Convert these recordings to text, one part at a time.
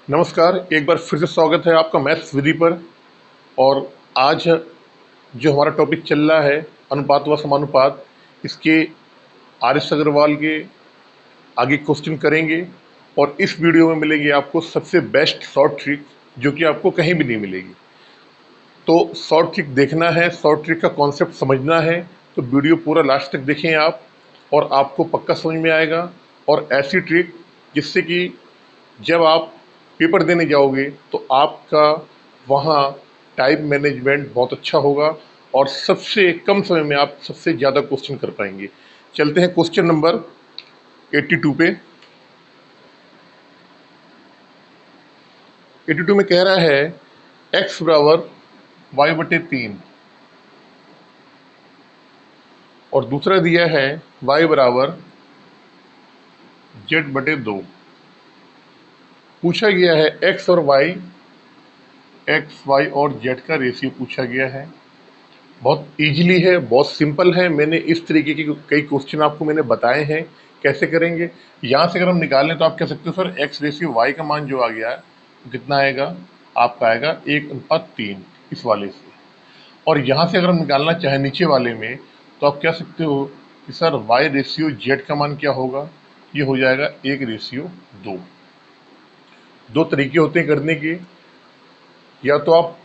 नमस्कार, एक बार फिर से स्वागत है आपका मैथ्स विधि पर। और आज जो हमारा टॉपिक चल रहा है अनुपात व समानुपात, इसके आर एस अग्रवाल के आगे क्वेश्चन करेंगे। और इस वीडियो में मिलेगी आपको सबसे बेस्ट शॉर्ट ट्रिक जो कि आपको कहीं भी नहीं मिलेगी। तो शॉर्ट ट्रिक देखना है, शॉर्ट ट्रिक का कॉन्सेप्ट समझना है, तो वीडियो पूरा लास्ट तक देखें आप, और आपको पक्का समझ में आएगा। और ऐसी ट्रिक जिससे कि जब आप पेपर देने जाओगे तो आपका वहाँ टाइम मैनेजमेंट बहुत अच्छा होगा और सबसे कम समय में आप सबसे ज़्यादा क्वेश्चन कर पाएंगे। चलते हैं क्वेश्चन नंबर 82 पे। 82 में कह रहा है x बराबर y/3 और दूसरा दिया है y बराबर z/2। पूछा गया है x और y, एक्स वाई और जेड का रेशियो पूछा गया है। बहुत इजीली है, बहुत सिंपल है। मैंने इस तरीके के कई क्वेश्चन आपको मैंने बताए हैं कैसे करेंगे। यहाँ से अगर हम निकालें तो आप कह सकते हो सर एक्स रेशियो वाई का मान जो आ गया है कितना आएगा, आपका आएगा 1:3 इस वाले से। और यहाँ से अगर हम निकालना चाहें नीचे वाले में तो आप कह सकते हो कि सर वाई रेशियो जेड का मान क्या होगा, ये हो जाएगा 1:2। दो तरीके होते हैं करने के, या तो आप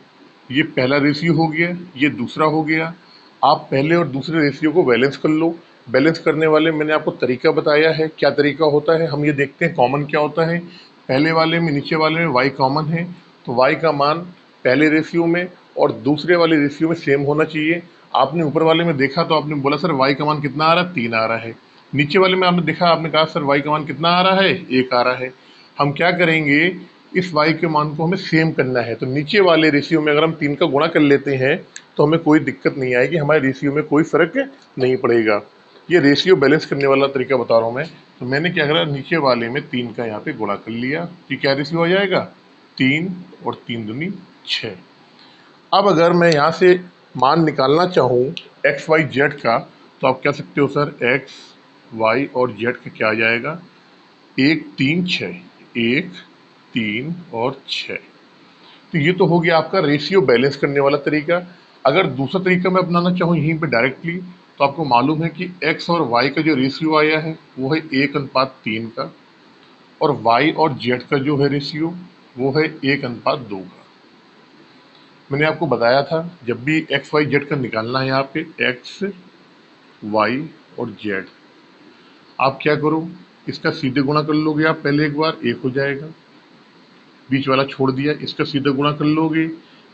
ये पहला रेशियो हो गया, ये दूसरा हो गया। आप पहले और दूसरे रेशियो को बैलेंस कर लो। बैलेंस करने वाले मैंने आपको तरीका बताया है, क्या तरीका होता है हम ये देखते हैं। कॉमन क्या होता है, पहले वाले में नीचे वाले में y कॉमन है, तो y का मान पहले रेशियो में और दूसरे वाले रेशियो में सेम होना चाहिए। आपने ऊपर वाले में देखा तो आपने बोला सर y का मान कितना आ रहा है, 3 आ रहा है। नीचे वाले में आपने देखा, आपने कहा सर y का मान कितना आ रहा है, 1 आ रहा है। हम क्या करेंगे, इस y के मान को हमें सेम करना है। तो नीचे वाले रेशियो में अगर हम 3 का गुणा कर लेते हैं तो हमें कोई दिक्कत नहीं आएगी, हमारे रेशियो में कोई फर्क नहीं पड़ेगा। ये रेशियो बैलेंस करने वाला तरीका बता रहा हूँ मैं। तो मैंने क्या करा, नीचे वाले में 3 का यहाँ पे गुणा कर लिया, कि क्या रेशियो आ जाएगा, 3 और 3 दूनी 6। अब अगर मैं यहाँ से मान निकालना चाहूँ एक्स वाई जेड का, तो आप कह सकते हो सर एक्स वाई और जेड का क्या आ जाएगा, 1 3 6, 1 3 और 6। तो ये तो हो गया आपका रेशियो बैलेंस करने वाला तरीका। अगर दूसरा तरीका मैं अपनाना चाहूँ यहीं पे डायरेक्टली, तो आपको मालूम है कि x और y का जो रेशियो आया है वो है 1:3 का, और y और z का जो है रेशियो वो है 1:2 का। मैंने आपको बताया था जब भी x y z का निकालना है यहाँ पे x y और z, आप क्या करो, इसका सीधे गुणा कर लोगे आप पहले एक बार, 1 हो जाएगा, बीच वाला छोड़ दिया, इसका सीधा गुणा कर लोगे,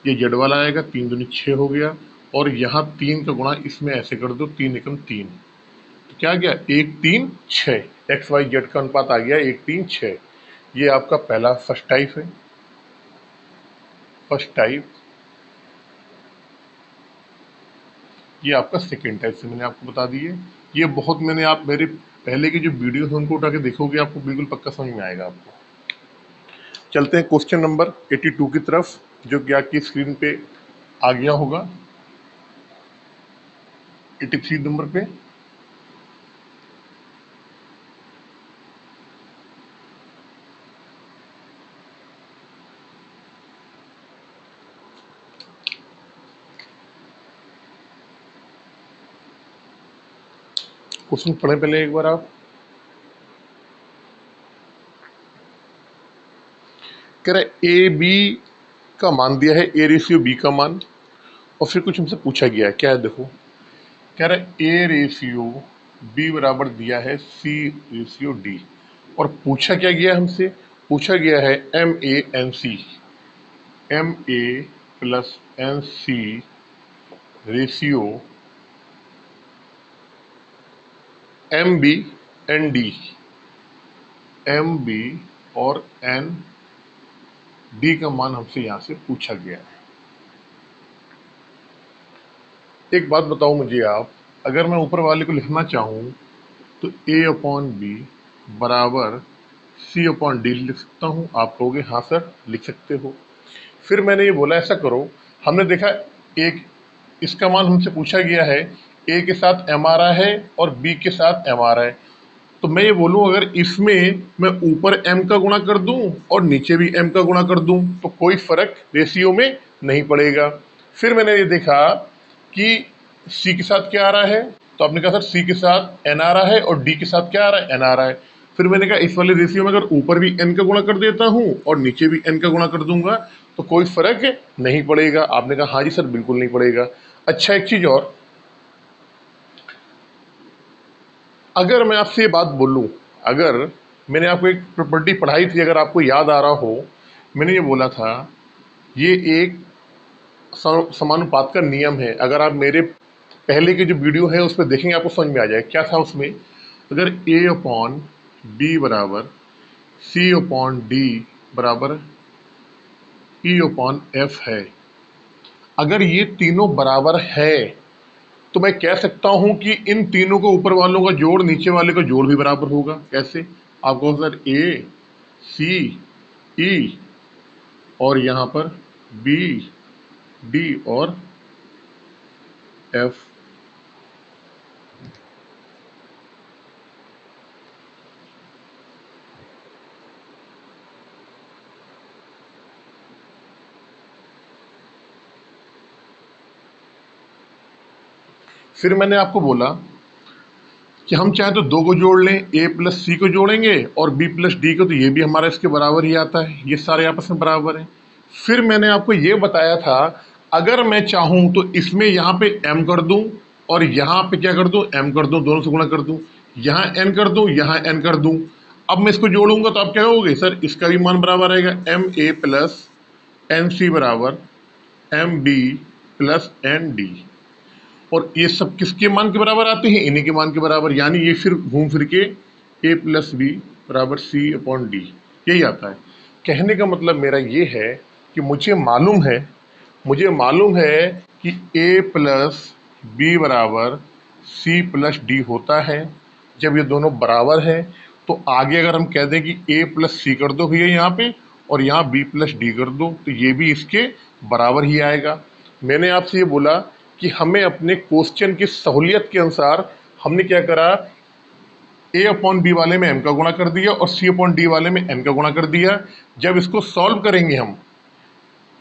ये जेड वाला आएगा, 3 दूनी 6 हो गया। और यहाँ 3 का गुणा इसमें ऐसे कर दो, 3 एकम 3, तो क्या आ गया, 1 3 6। एक्स वाई जेड का अनुपात आ गया 1 3 6। ये आपका पहला फर्स्ट टाइप है, फर्स्ट टाइप। ये आपका सेकेंड टाइप से मैंने आपको बता दिए। ये बहुत मैंने, आप मेरे पहले की जो वीडियो है उनको उठा के देखोगे, आपको बिल्कुल पक्का समझ में आएगा आपको। चलते हैं क्वेश्चन नंबर 82 की तरफ, जो कि आपकी स्क्रीन पे आ गया होगा 83 नंबर पे। क्वेश्चन पढ़ें पहले एक बार आप। कह रहे ए बी का मान दिया है, ए रेशियो बी का मान, और फिर कुछ हमसे पूछा गया है, क्या है देखो। कह रहे ए रेशियो बी बराबर दिया है सी रेशियो डी, और पूछा क्या गया हमसे, पूछा गया है M A N C, M A plus N C ratio M B N D, M B और एन डी का मान हमसे यहाँ से पूछा गया है। एक बात बताओ मुझे आप, अगर मैं ऊपर वाले को लिखना चाहूँ तो A/B बराबर C/D लिख सकता हूँ। आप कहोगे हाँ सर लिख सकते हो। फिर मैंने ये बोला ऐसा करो, हमने देखा एक इसका मान हमसे पूछा गया है, A के साथ M आ रहा है और B के साथ M आ रहा है। तो मैं ये बोलूँ अगर इसमें मैं ऊपर m का गुणा कर दूं और नीचे भी m का गुणा कर दूं तो कोई फर्क रेशियो में नहीं पड़ेगा। फिर मैंने ये देखा कि c के साथ क्या आ रहा है, तो आपने कहा सर c के साथ n आ रहा है और d के साथ क्या आ रहा है, n आ रहा है। फिर मैंने कहा इस वाले रेशियो में अगर ऊपर भी n का गुणा कर देता हूं और नीचे भी n का गुणा कर दूंगा तो कोई फर्क नहीं पड़ेगा। आपने कहा हाँ जी सर बिल्कुल नहीं पड़ेगा। अच्छा एक चीज और, अगर मैं आपसे ये बात बोलूं, अगर मैंने आपको एक प्रॉपर्टी पढ़ाई थी, अगर आपको याद आ रहा हो, मैंने ये बोला था ये एक समानुपात का नियम है। अगर आप मेरे पहले के जो वीडियो है उसमें देखेंगे आपको समझ में आ जाएगा क्या था उसमें। अगर a अपॉन बी बराबर c अपॉन डी बराबर e अपॉन एफ है, अगर ये तीनों बराबर है तो मैं कह सकता हूं कि इन तीनों को ऊपर वालों का जोड़ नीचे वाले का जोड़ भी बराबर होगा। कैसे? आपको सर ए सी ई और यहां पर बी डी और एफ, फिर मैंने आपको बोला कि हम चाहे तो दो को जोड़ लें, ए प्लस सी को जोड़ेंगे और बी प्लस डी को, तो ये भी हमारा इसके बराबर ही आता है, ये सारे आपस में बराबर हैं। फिर मैंने आपको ये बताया था अगर मैं चाहूं तो इसमें यहाँ पे m कर दूं और यहाँ पे क्या कर दूं, m कर दूं, दोनों से गुणा कर दूं, यहाँ n कर दूं, यहाँ n कर दूं। अब मैं इसको जोड़ूंगा तो आप क्या कहोगे, सर इसका भी मान बराबर आएगा, M A plus N C बराबर M B plus N D. और ये सब किसके मान के बराबर आते हैं, इन्हीं के मान के बराबर, यानी ये फिर घूम फिर के a प्लस बी बराबर सी अपॉन डी यही आता है। कहने का मतलब मेरा ये है कि मुझे मालूम है कि a प्लस बी बराबर सी प्लस डी होता है। जब ये दोनों बराबर हैं तो आगे अगर हम कह दें कि a प्लस सी कर दो भैया यहाँ पे और यहाँ b प्लस डी कर दो तो ये भी इसके बराबर ही आएगा। मैंने आपसे ये बोला कि हमें अपने क्वेश्चन की सहूलियत के अनुसार हमने क्या करा, a अपॉन बी वाले में m का गुणा कर दिया और c अपॉन डी वाले में n का गुणा कर दिया। जब इसको सॉल्व करेंगे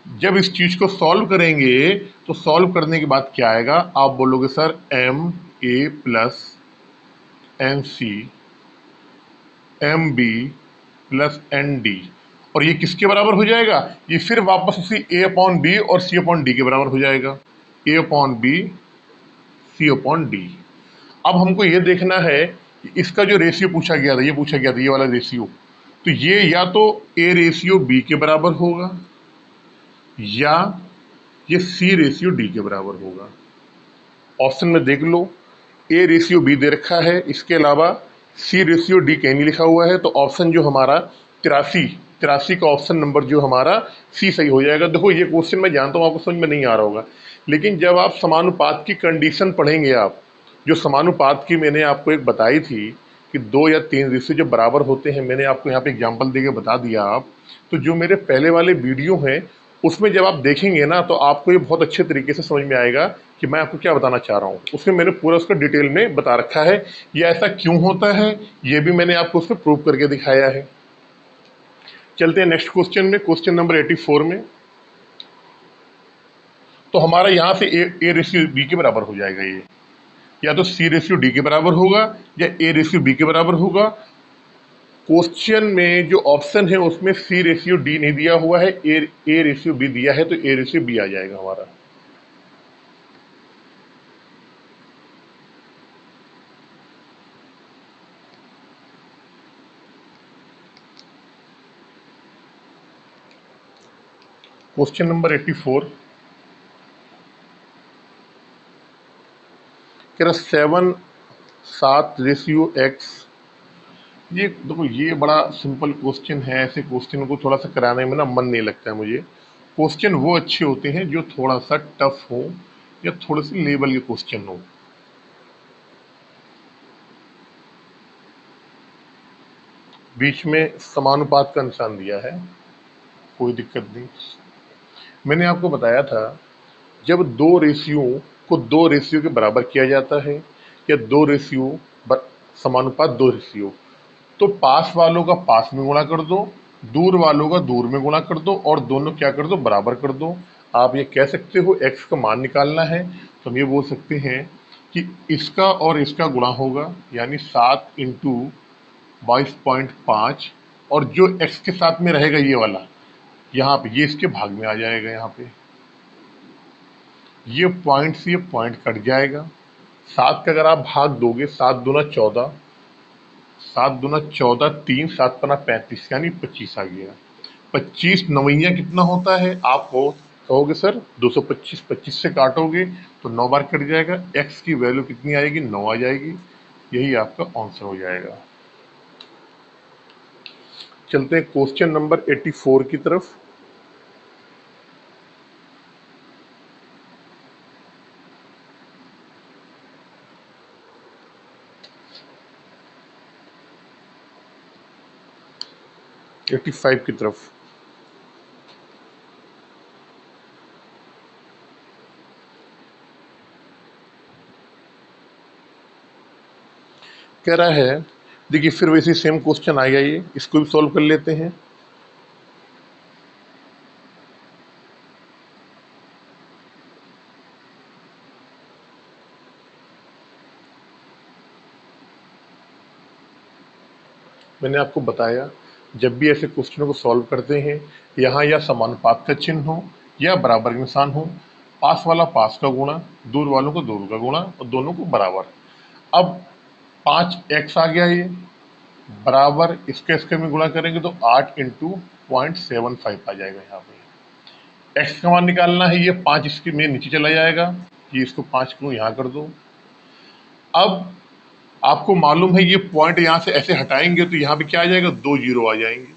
जब इस चीज को सॉल्व करेंगे तो सॉल्व करने के बाद क्या आएगा, आप बोलोगे sir m a plus N C M B plus N D, और ये किसके बराबर हो जाएगा, ये फिर वापस उसी a अपॉन बी और c अपॉन डी के बराबर हो जाएगा, a upon B C upon D. अब हमको ये देखना है कि इसका जो रेशियो पूछा गया था, ये वाला रेशियो, तो ये या तो a रेशियो b के बराबर होगा या ये c रेशियो d के बराबर होगा। ऑप्शन में देख लो, a रेशियो b दे रखा है, इसके अलावा c रेशियो d कहीं नहीं लिखा हुआ है, तो ऑप्शन जो हमारा 83 का ऑप्शन नंबर जो हमारा सी सही हो जाएगा। देखो ये क्वेश्चन मैं जानता हूँ आपको समझ में नहीं आ रहा होगा, लेकिन जब आप समानुपात की कंडीशन पढ़ेंगे, आप जो समानुपात की मैंने आपको एक बताई थी कि 2 या 3 रेशियो जब बराबर होते हैं, मैंने आपको यहाँ पे एग्जांपल देके बता दिया। आप तो जो मेरे पहले वाले वीडियो हैं उसमें जब आप देखेंगे ना तो आपको ये बहुत अच्छे तरीके से समझ में आएगा कि मैं आपको क्या बताना चाह रहा हूँ। उसमें मैंने पूरा उसका डिटेल में बता रखा है, ये ऐसा क्यों होता है ये भी मैंने आपको उसमें प्रूव करके दिखाया है। चलते हैं नेक्स्ट क्वेश्चन में, क्वेश्चन नंबर 84 में। तो हमारा यहाँ से ए रेशियो बी के बराबर हो जाएगा, ये या तो सी रेशियो डी के बराबर होगा या ए रेशियो बी के बराबर होगा। क्वेश्चन में जो ऑप्शन है उसमें सी रेशियो डी नहीं दिया हुआ है, ए रेशियो बी दिया है, तो ए रेशियो बी आ जाएगा हमारा। क्वेश्चन नंबर 84 कह रहा 7 रेशियो एक्स। ये देखो ये बड़ा सिंपल क्वेश्चन है, ऐसे क्वेश्चन को थोड़ा सा कराने में ना मन नहीं लगता है मुझे। क्वेश्चन वो अच्छे होते हैं जो थोड़ा सा टफ हो या थोड़े से लेवल के क्वेश्चन हो। बीच में समानुपात का निशान दिया है, कोई दिक्कत नहीं। मैंने आपको बताया था जब दो रेशियो को दो रेशियो के बराबर किया जाता है या दो रेशियो समानुपात 2 रेशियो। तो पास वालों का पास में गुणा कर दो, दूर वालों का दूर में गुणा कर दो और दोनों क्या कर दो, बराबर कर दो। आप ये कह सकते हो x का मान निकालना है तो हम ये बोल सकते हैं कि इसका और इसका गुणा होगा, यानी 7 इंटू 22.5, और जो x के साथ में रहेगा ये वाला, यहाँ पे ये इसके भाग में आ जाएगा। यहाँ पे ये पॉइंट से ये पॉइंट कट जाएगा। 7 का अगर आप भाग दोगे, 7 दूना 14, 7 दूना 14, 3 7 पना 35, यानी 25 आ गया। 25 नवैया कितना होता है, आप कहोगे सर 225, 25 से काटोगे तो 9 बार कट जाएगा। x की वैल्यू कितनी आएगी, 9 आ जाएगी। यही आपका आंसर हो जाएगा। चलते हैं क्वेश्चन नंबर 84 की तरफ। एटी 85 की तरफ। कह रहा है, देखिए फिर वैसे सेम क्वेश्चन आएगा, ये इसको भी सॉल्व कर लेते हैं। मैंने आपको बताया जब भी ऐसे क्वेश्चनों को सॉल्व करते हैं, यहाँ या समानुपात का चिन्ह हो या बराबर के निशान हो, पास वाला पास का गुणा, दूर वालों को दूर का गुणा और दोनों को बराबर। अब 5x आ गया, ये बराबर इसके में गुणा करेंगे तो 8 इंटू 0.75 आ जाएगा। यहाँ पे x का मान निकालना है, ये 5 इसके में नीचे चला जाएगा, ये इसको 5 को यहाँ कर दो। अब आपको मालूम है ये पॉइंट यहाँ से ऐसे हटाएंगे तो यहाँ पे क्या आ जाएगा, 2 जीरो आ जाएंगे।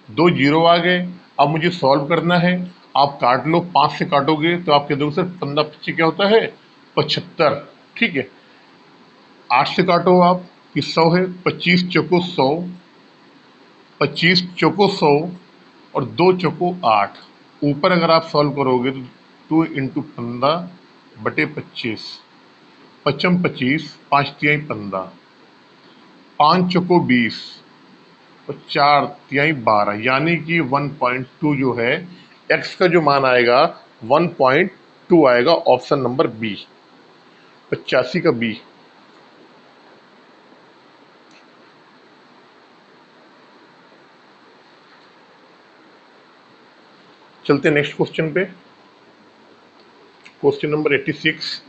2 जीरो आ गए। अब मुझे सॉल्व करना है, आप काट लो, 5 से काटोगे तो आप कह दोगे सर 15 25 क्या होता है, 75। ठीक है, 8 से काटो आप, कि 100 है, 25 चौको 100, 25 चौको 100 और 2 चौको 8। ऊपर अगर आप सॉल्व करोगे तो 2 इंटू 15 बटे 25, 25 25, 5 तिहाई 15, 5 चौको 20 और 4 तिहाई 12, यानी कि 1.2 जो है x का जो मान आएगा 1.2 आएगा। ऑप्शन नंबर बी, 85 का बी। चलते नेक्स्ट क्वेश्चन पे, क्वेश्चन नंबर 86।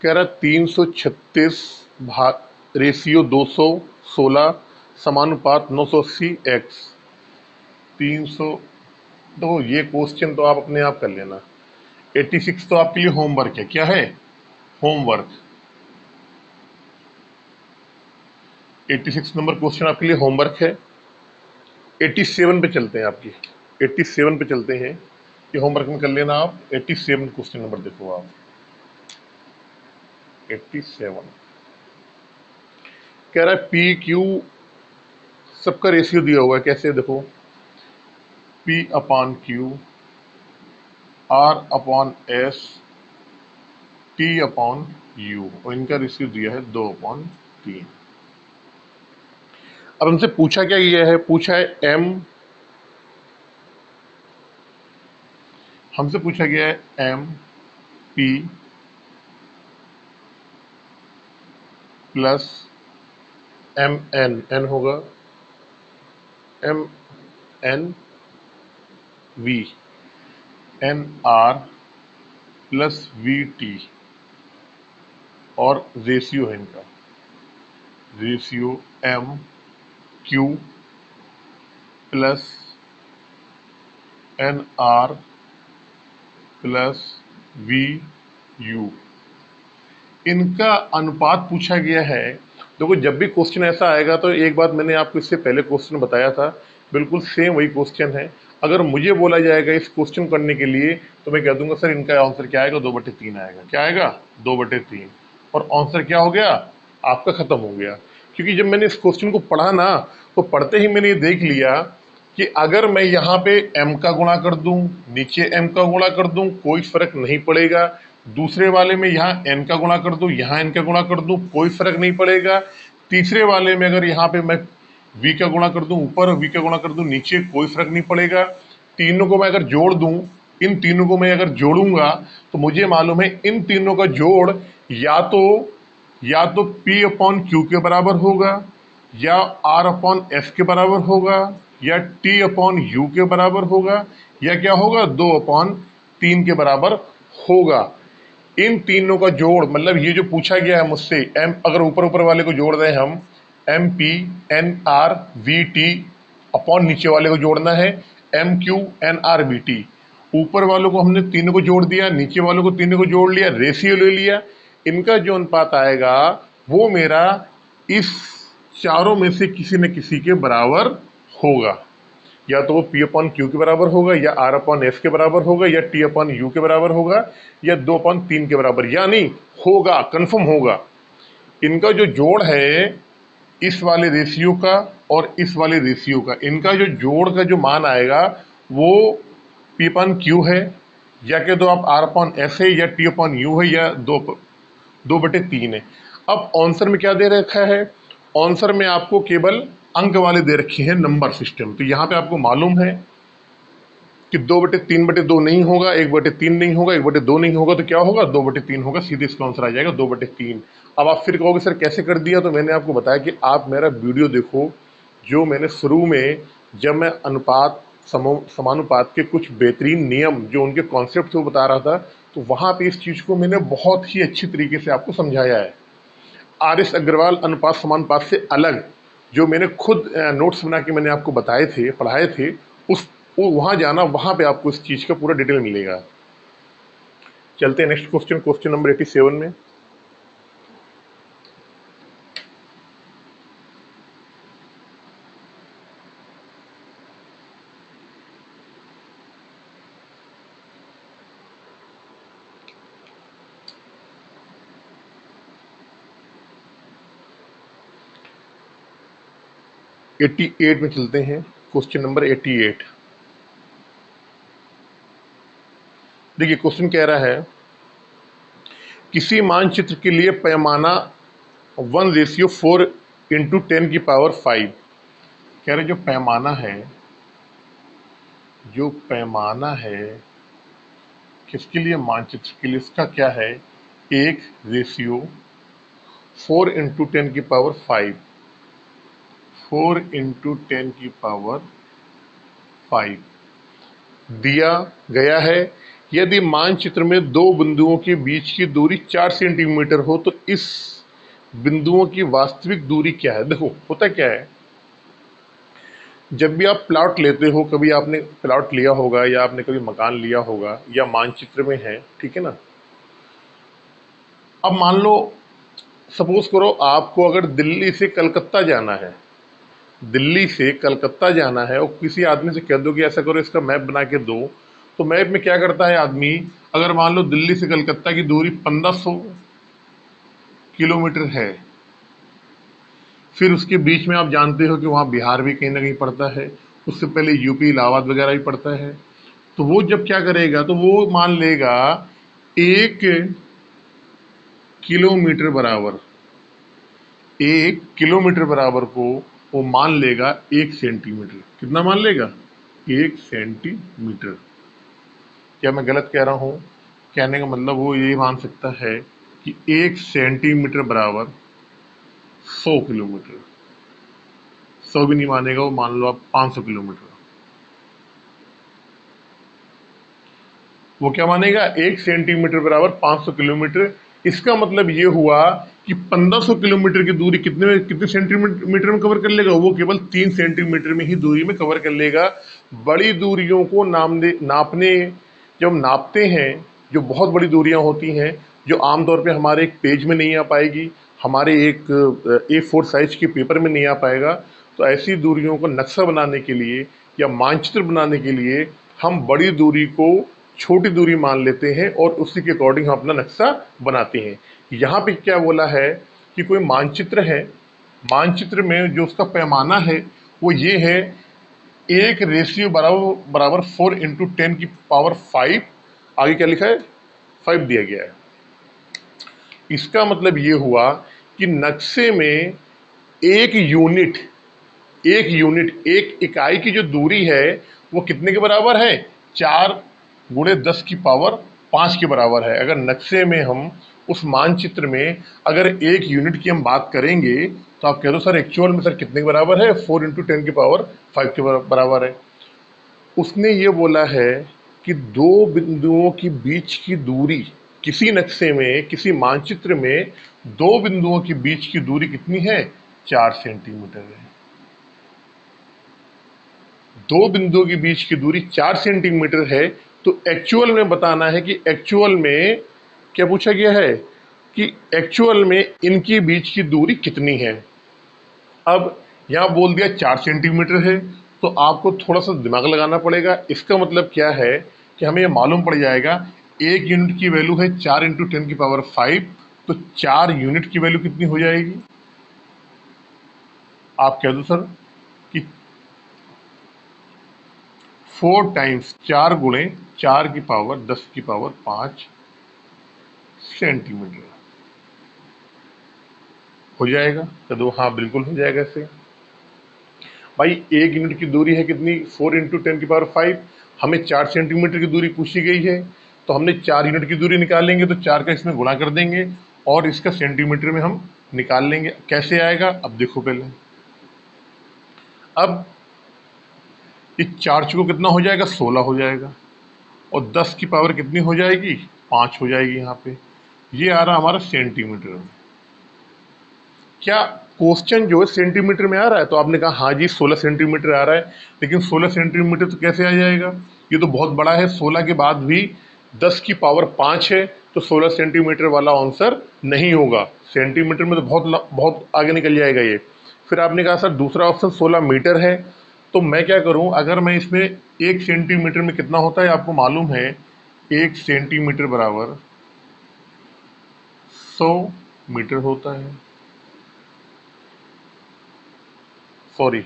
कह रहा 336 भाग रेशियो 216 समानुपात 980 x। 300, तो ये क्वेश्चन तो आप अपने आप कर लेना। 86 तो आपके लिए होमवर्क है, क्या है, होमवर्क। 86 नंबर क्वेश्चन आपके लिए होमवर्क है। 87 पे चलते हैं, आपकी 87 पे चलते हैं, ये होमवर्क में कर लेना आप। 87 क्वेश्चन नंबर देखो आप, 87 कह रहा है पी क्यू सबका रेशियो दिया हुआ है, कैसे देखो, P upon Q, R upon S, T upon you, और इनका रेशियो दिया है 2/3। अब हमसे पूछा क्या गया है, पूछा है M, हमसे पूछा गया है M P plus M N, N होगा M N V, N R plus V T, और रेशियो है इनका, ratio M Q plus N R plus V U, इनका अनुपात पूछा गया है। देखो जब भी क्वेश्चन ऐसा आएगा तो एक बात मैंने आपको इससे पहले क्वेश्चन बताया था, बिल्कुल सेम वही क्वेश्चन है। अगर मुझे बोला जाएगा इस क्वेश्चन करने के लिए तो मैं कह दूंगा सर इनका आंसर क्या आएगा, 2/3 आएगा। क्या आएगा, 2/3, और आंसर क्या हो गया आपका, खत्म हो गया। क्योंकि जब मैंने इस क्वेश्चन को पढ़ा ना, तो पढ़ते ही मैंने ये देख लिया कि अगर मैं यहाँ पे m का गुणा कर दूं, नीचे m का गुणा कर दूं, कोई फर्क नहीं पड़ेगा। दूसरे वाले में यहाँ n का गुणा कर दूं, यहाँ n का गुणा कर दूं, कोई फर्क नहीं पड़ेगा। तीसरे वाले में अगर यहाँ पे मैं v का गुणा कर दूं ऊपर, v का गुणा कर दूं नीचे, कोई फर्क नहीं पड़ेगा। तीनों को मैं अगर जोड़ दूं, इन तीनों को मैं अगर जोड़ूंगा, तो मुझे मालूम है इन तीनों का जोड़ या तो P अपॉन Q के बराबर होगा, या R अपॉन S के बराबर होगा, या T अपॉन U के बराबर होगा, या क्या होगा 2 अपॉन 3 के बराबर होगा। इन तीनों का जोड़, मतलब ये जो पूछा गया है मुझसे, m अगर ऊपर वाले को जोड़ दें हम, MP NR VT अपॉन नीचे वाले को जोड़ना है MQ NR VT। ऊपर वालों को हमने तीनों को जोड़ दिया, नीचे वालों को तीनों को जोड़ लिया, रेशियो ले लिया। इनका जो अनुपात आएगा वो मेरा इस चारों में से किसी न किसी के बराबर होगा। या तो वो P अपॉन Q के बराबर होगा, या R अपॉन S के बराबर होगा, या T अपॉन U के बराबर होगा, या 2 अपॉन 3 के बराबर, यानी होगा, कंफर्म होगा। इनका जो जोड़ है इस वाले रेशियो का और इस वाले रेशियो का, इनका जो जोड़ का जो मान आएगा वो P अपॉन Q है, या कह दो आप R अपॉन S है, या T अपॉन U है, या 2/3 है। अब आंसर में क्या दे रखा है? आंसर में आपको केवल अंक वाले दे रखे हैं, नंबर सिस्टम। तो यहाँ पे आपको मालूम है कि 2/3/2 नहीं होगा, 1/3 नहीं होगा, 1/2 नहीं होगा, तो क्या होगा 2/3 होगा। सीधे इसका आंसर आ जाएगा 2/3। अब आप फिर कहोगे सर कैसे कर दिया? तो मैंने आपको बताया कि आप मेरा वीडियो देखो, जो मैंने शुरू में, जब मैं अनुपात समानुपात के कुछ बेहतरीन नियम जो उनके कॉन्सेप्ट थे वो बता रहा था, तो वहाँ पे इस चीज़ को मैंने बहुत ही अच्छी तरीके से आपको समझाया है। RS अग्रवाल अनुपात समानुपात से अलग जो मैंने खुद नोट्स बना के मैंने आपको बताए थे, पढ़ाए थे, उस वो वहाँ जाना, वहाँ पे आपको इस चीज़ का पूरा डिटेल मिलेगा। चलते हैं नेक्स्ट क्वेश्चन, क्वेश्चन नंबर 87 में। एट्टी एट में चलते हैं, क्वेश्चन नंबर 88। देखिए क्वेश्चन कह रहा है किसी मानचित्र के लिए पैमाना 1:4 × 10⁵ कह रहे जो पैमाना है किसके लिए? मानचित्र के लिए। इसका क्या है? 1:4 × 10⁵, 4 × 10⁵ दिया गया है। यदि मानचित्र में दो बिंदुओं के बीच की दूरी 4 सेंटीमीटर हो तो इस बिंदुओं की वास्तविक दूरी क्या है? देखो होता क्या है, जब भी आप प्लॉट लेते हो, कभी आपने प्लॉट लिया होगा या आपने कभी मकान लिया होगा या मानचित्र में है, ठीक है ना। अब मान लो, सपोज करो आपको अगर दिल्ली से कलकत्ता जाना है, दिल्ली से कलकत्ता जाना है, और किसी आदमी से कह दो कि ऐसा करो, इसका मैप बना के दो, तो मैप में क्या करता है आदमी, अगर मान लो दिल्ली से कलकत्ता की दूरी 1500 किलोमीटर है, फिर उसके बीच में आप जानते हो कि वहाँ बिहार भी कहीं ना कहीं पड़ता है, उससे पहले यूपी इलाहाबाद वगैरह भी पड़ता है, तो वो जब क्या करेगा, तो वो मान लेगा 1 किलोमीटर बराबर, 1 किलोमीटर बराबर को वो मान लेगा 1 सेंटीमीटर। कितना मान लेगा? 1 सेंटीमीटर। क्या मैं गलत कह रहा हूँ? कहने का मतलब वो ये मान सकता है कि 1 सेंटीमीटर बराबर 100 किलोमीटर। 100 भी नहीं मानेगा वो, मान लो आप 500 किलोमीटर। वो क्या मानेगा? 1 सेंटीमीटर बराबर 500 किलोमीटर। इसका मतलब ये हुआ कि 1500 किलोमीटर की दूरी कितने सेंटीमीटर में कवर कर लेगा? वो केवल 3 सेंटीमीटर में ही दूरी में कवर कर लेगा। बड़ी दूरियों को नापने, जब नापते हैं, जो बहुत बड़ी दूरियां होती हैं, जो आमतौर पे हमारे एक पेज में नहीं आ पाएगी, हमारे एक A4 साइज के पेपर में नहीं आ पाएगा, तो ऐसी दूरियों को नक्शा बनाने के लिए या मानचित्र बनाने के लिए हम बड़ी दूरी को छोटी दूरी मान लेते हैं और उसी के अकॉर्डिंग हम अपना नक्शा बनाते हैं। यहाँ पे क्या बोला है कि कोई मानचित्र है, मानचित्र में जो उसका पैमाना है वो ये है, 1 बराबर बराबर 4 × 10⁵, आगे क्या लिखा है 5 दिया गया है। इसका मतलब ये हुआ कि नक्शे में एक यूनिट एक इकाई की जो दूरी है वो कितने के बराबर है, 4 × 10⁵ के बराबर है। अगर नक्शे में हम उस मानचित्र में अगर एक यूनिट की हम बात करेंगे तो आप कह दो सर एक्चुअल में सर कितने के बराबर है, 4 × 10⁵ के बराबर है। उसने ये बोला है कि दो बिंदुओं के बीच की दूरी, किसी नक्शे में किसी मानचित्र में दो बिंदुओं के बीच की दूरी कितनी है, 4 सेंटीमीटर है। दो बिंदुओं के बीच की दूरी 4 सेंटीमीटर है, तो एक्चुअल में बताना है कि एक्चुअल में क्या पूछा गया है कि एक्चुअल में इनके बीच की दूरी कितनी है। अब यहाँ बोल दिया 4 सेंटीमीटर है, तो आपको थोड़ा सा दिमाग लगाना पड़ेगा। इसका मतलब क्या है कि हमें ये मालूम पड़ जाएगा, एक यूनिट की वैल्यू है 4 × 10⁵, तो 4 यूनिट की वैल्यू कितनी हो जाएगी, आप कह दो सर कि 4 टाइम्स 4 × 4 × 10⁵ सेंटीमीटर हो जाएगा। कह दो हाँ बिल्कुल हो जाएगा। ऐसे भाई एक यूनिट की दूरी है कितनी, 4 × 10⁵, हमें 4 सेंटीमीटर की दूरी पूछी गई है, तो हमने 4 यूनिट की दूरी निकालेंगे तो 4 का इसमें गुणा कर देंगे और इसका सेंटीमीटर में हम निकाल लेंगे। कैसे आएगा अब देखो पहले। अब इस 4 चौको कितना हो जाएगा, 16 हो जाएगा, और 10 की पावर कितनी हो जाएगी, 5 हो जाएगी। यहाँ पे ये आ रहा हमारा सेंटीमीटर में। क्या क्वेश्चन जो है सेंटीमीटर में आ रहा है, तो आपने कहा हाँ जी 16 सेंटीमीटर आ रहा है, लेकिन 16 सेंटीमीटर तो कैसे आ जाएगा, ये तो बहुत बड़ा है। 16 के बाद भी 10 की पावर 5 है, तो 16 सेंटीमीटर वाला आंसर नहीं होगा। सेंटीमीटर में तो बहुत आगे निकल जाएगा ये। फिर आपने कहा सर दूसरा ऑप्शन 16 मीटर है, तो मैं क्या करूं, अगर मैं इसमें 1 सेंटीमीटर में कितना होता है आपको मालूम है, 1 सेंटीमीटर बराबर 100 मीटर होता है। सॉरी,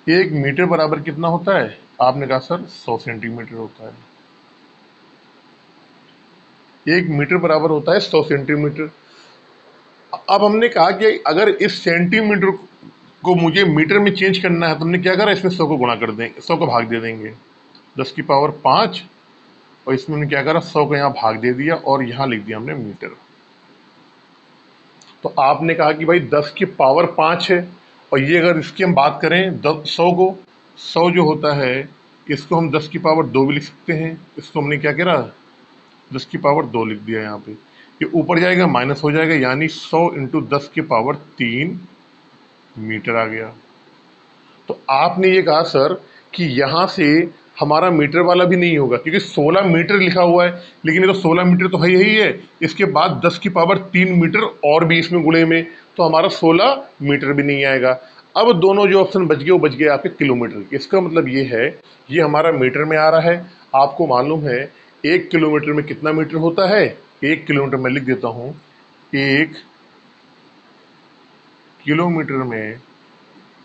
1 मीटर बराबर कितना होता है, आपने कहा सर 100 सेंटीमीटर होता है। 1 मीटर बराबर होता है 100 सेंटीमीटर। अब हमने कहा कि अगर इस सेंटीमीटर को मुझे मीटर में चेंज करना है, तो हमने क्या करा, इसमें 100 को गुणा कर देंगे, 100 को भाग दे देंगे, 10 की पावर 5, और इसमें हमने क्या करा, 100 को यहाँ भाग दे दिया और यहाँ लिख दिया हमने मीटर। तो आपने कहा कि भाई 10 की पावर 5 है, और ये अगर इसकी हम बात करें 100 को, 100 जो होता है इसको हम 10 की पावर 2 भी लिख सकते हैं। इसको हमने क्या करा, 10 की पावर 2 लिख दिया। यहाँ पे ये ऊपर जाएगा माइनस हो जाएगा, यानी 100 × 10 की पावर 3 मीटर आ गया। तो आपने ये कहा सर कि यहाँ से हमारा मीटर वाला भी नहीं होगा, क्योंकि 16 मीटर लिखा हुआ है, लेकिन ये तो 16 मीटर तो है यही है, इसके बाद 10 की पावर 3 मीटर और भी इसमें गुणे में, तो हमारा 16 मीटर भी नहीं आएगा। अब दोनों जो ऑप्शन बच गए वो बच गए आपके किलोमीटर के। इसका मतलब ये है, ये हमारा मीटर में आ रहा है। आपको मालूम है 1 किलोमीटर में कितना मीटर होता है, 1 किलोमीटर में लिख देता हूँ, 1 किलोमीटर में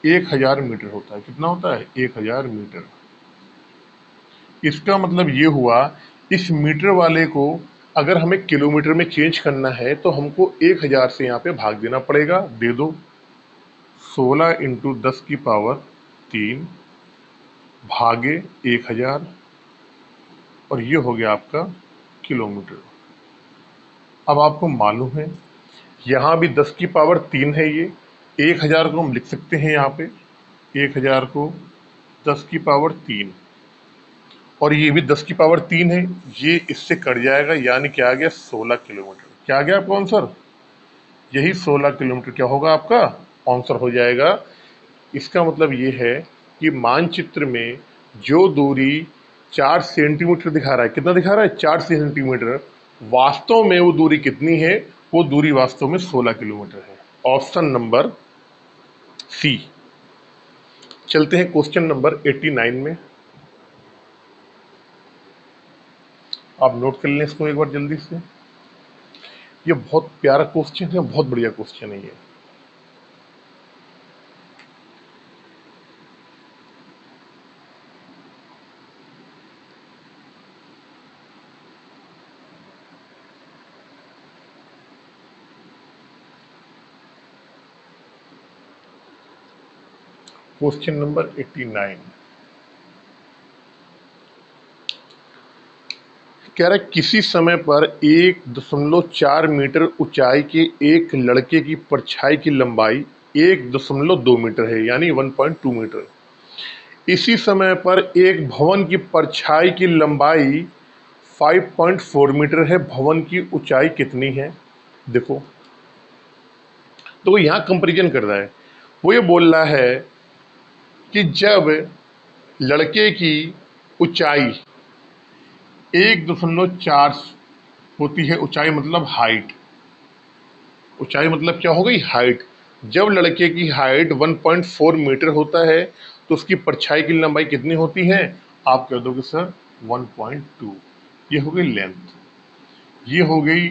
1000 मीटर होता है। कितना होता है, 1000 मीटर। इसका मतलब ये हुआ, इस मीटर वाले को अगर हमें किलोमीटर में चेंज करना है तो हमको 1000 से यहाँ पे भाग देना पड़ेगा। दे दो 16 × 10 की पावर 3 भागे 1000, और ये हो गया आपका किलोमीटर। अब आपको मालूम है यहाँ भी 10 की पावर 3 है, ये 1000 को हम लिख सकते हैं यहाँ पे, 1000 को 10 की पावर 3, और ये भी 10 की पावर 3 है, ये इससे कट जाएगा, यानी क्या आ गया 16 किलोमीटर। क्या आ गया आपका आंसर, यही 16 किलोमीटर क्या होगा आपका आंसर हो जाएगा। इसका मतलब ये है कि मानचित्र में जो दूरी 4 सेंटीमीटर दिखा रहा है, कितना दिखा रहा है, 4 सेंटीमीटर, वास्तव में वो दूरी कितनी है, वो दूरी वास्तव में 16 किलोमीटर है। Option number C. चलते हैं क्वेश्चन नंबर 89 में। आप नोट कर लें इसको एक बार जल्दी से। ये बहुत प्यारा क्वेश्चन है, बहुत बढ़िया क्वेश्चन है ये। क्वेश्चन नंबर 89 कह रहा है किसी समय पर 1.4 मीटर ऊंचाई के एक लड़के की परछाई की लंबाई 1.2 मीटर है, यानी 1.2 मीटर। इसी समय पर एक भवन की परछाई की लंबाई 5.4 मीटर है, भवन की ऊंचाई कितनी है? देखो, तो वो यहाँ कंपेरिजन कर रहा है। वो ये बोल रहा है कि जब लड़के की ऊंचाई 1.4 होती है, ऊंचाई मतलब हाइट, ऊंचाई मतलब क्या हो गई? हाइट। जब लड़के की हाइट 1.4 मीटर होता है तो उसकी परछाई की लंबाई कितनी होती है? आप कह दोगे सर 1.2। ये हो गई लेंथ, ये हो गई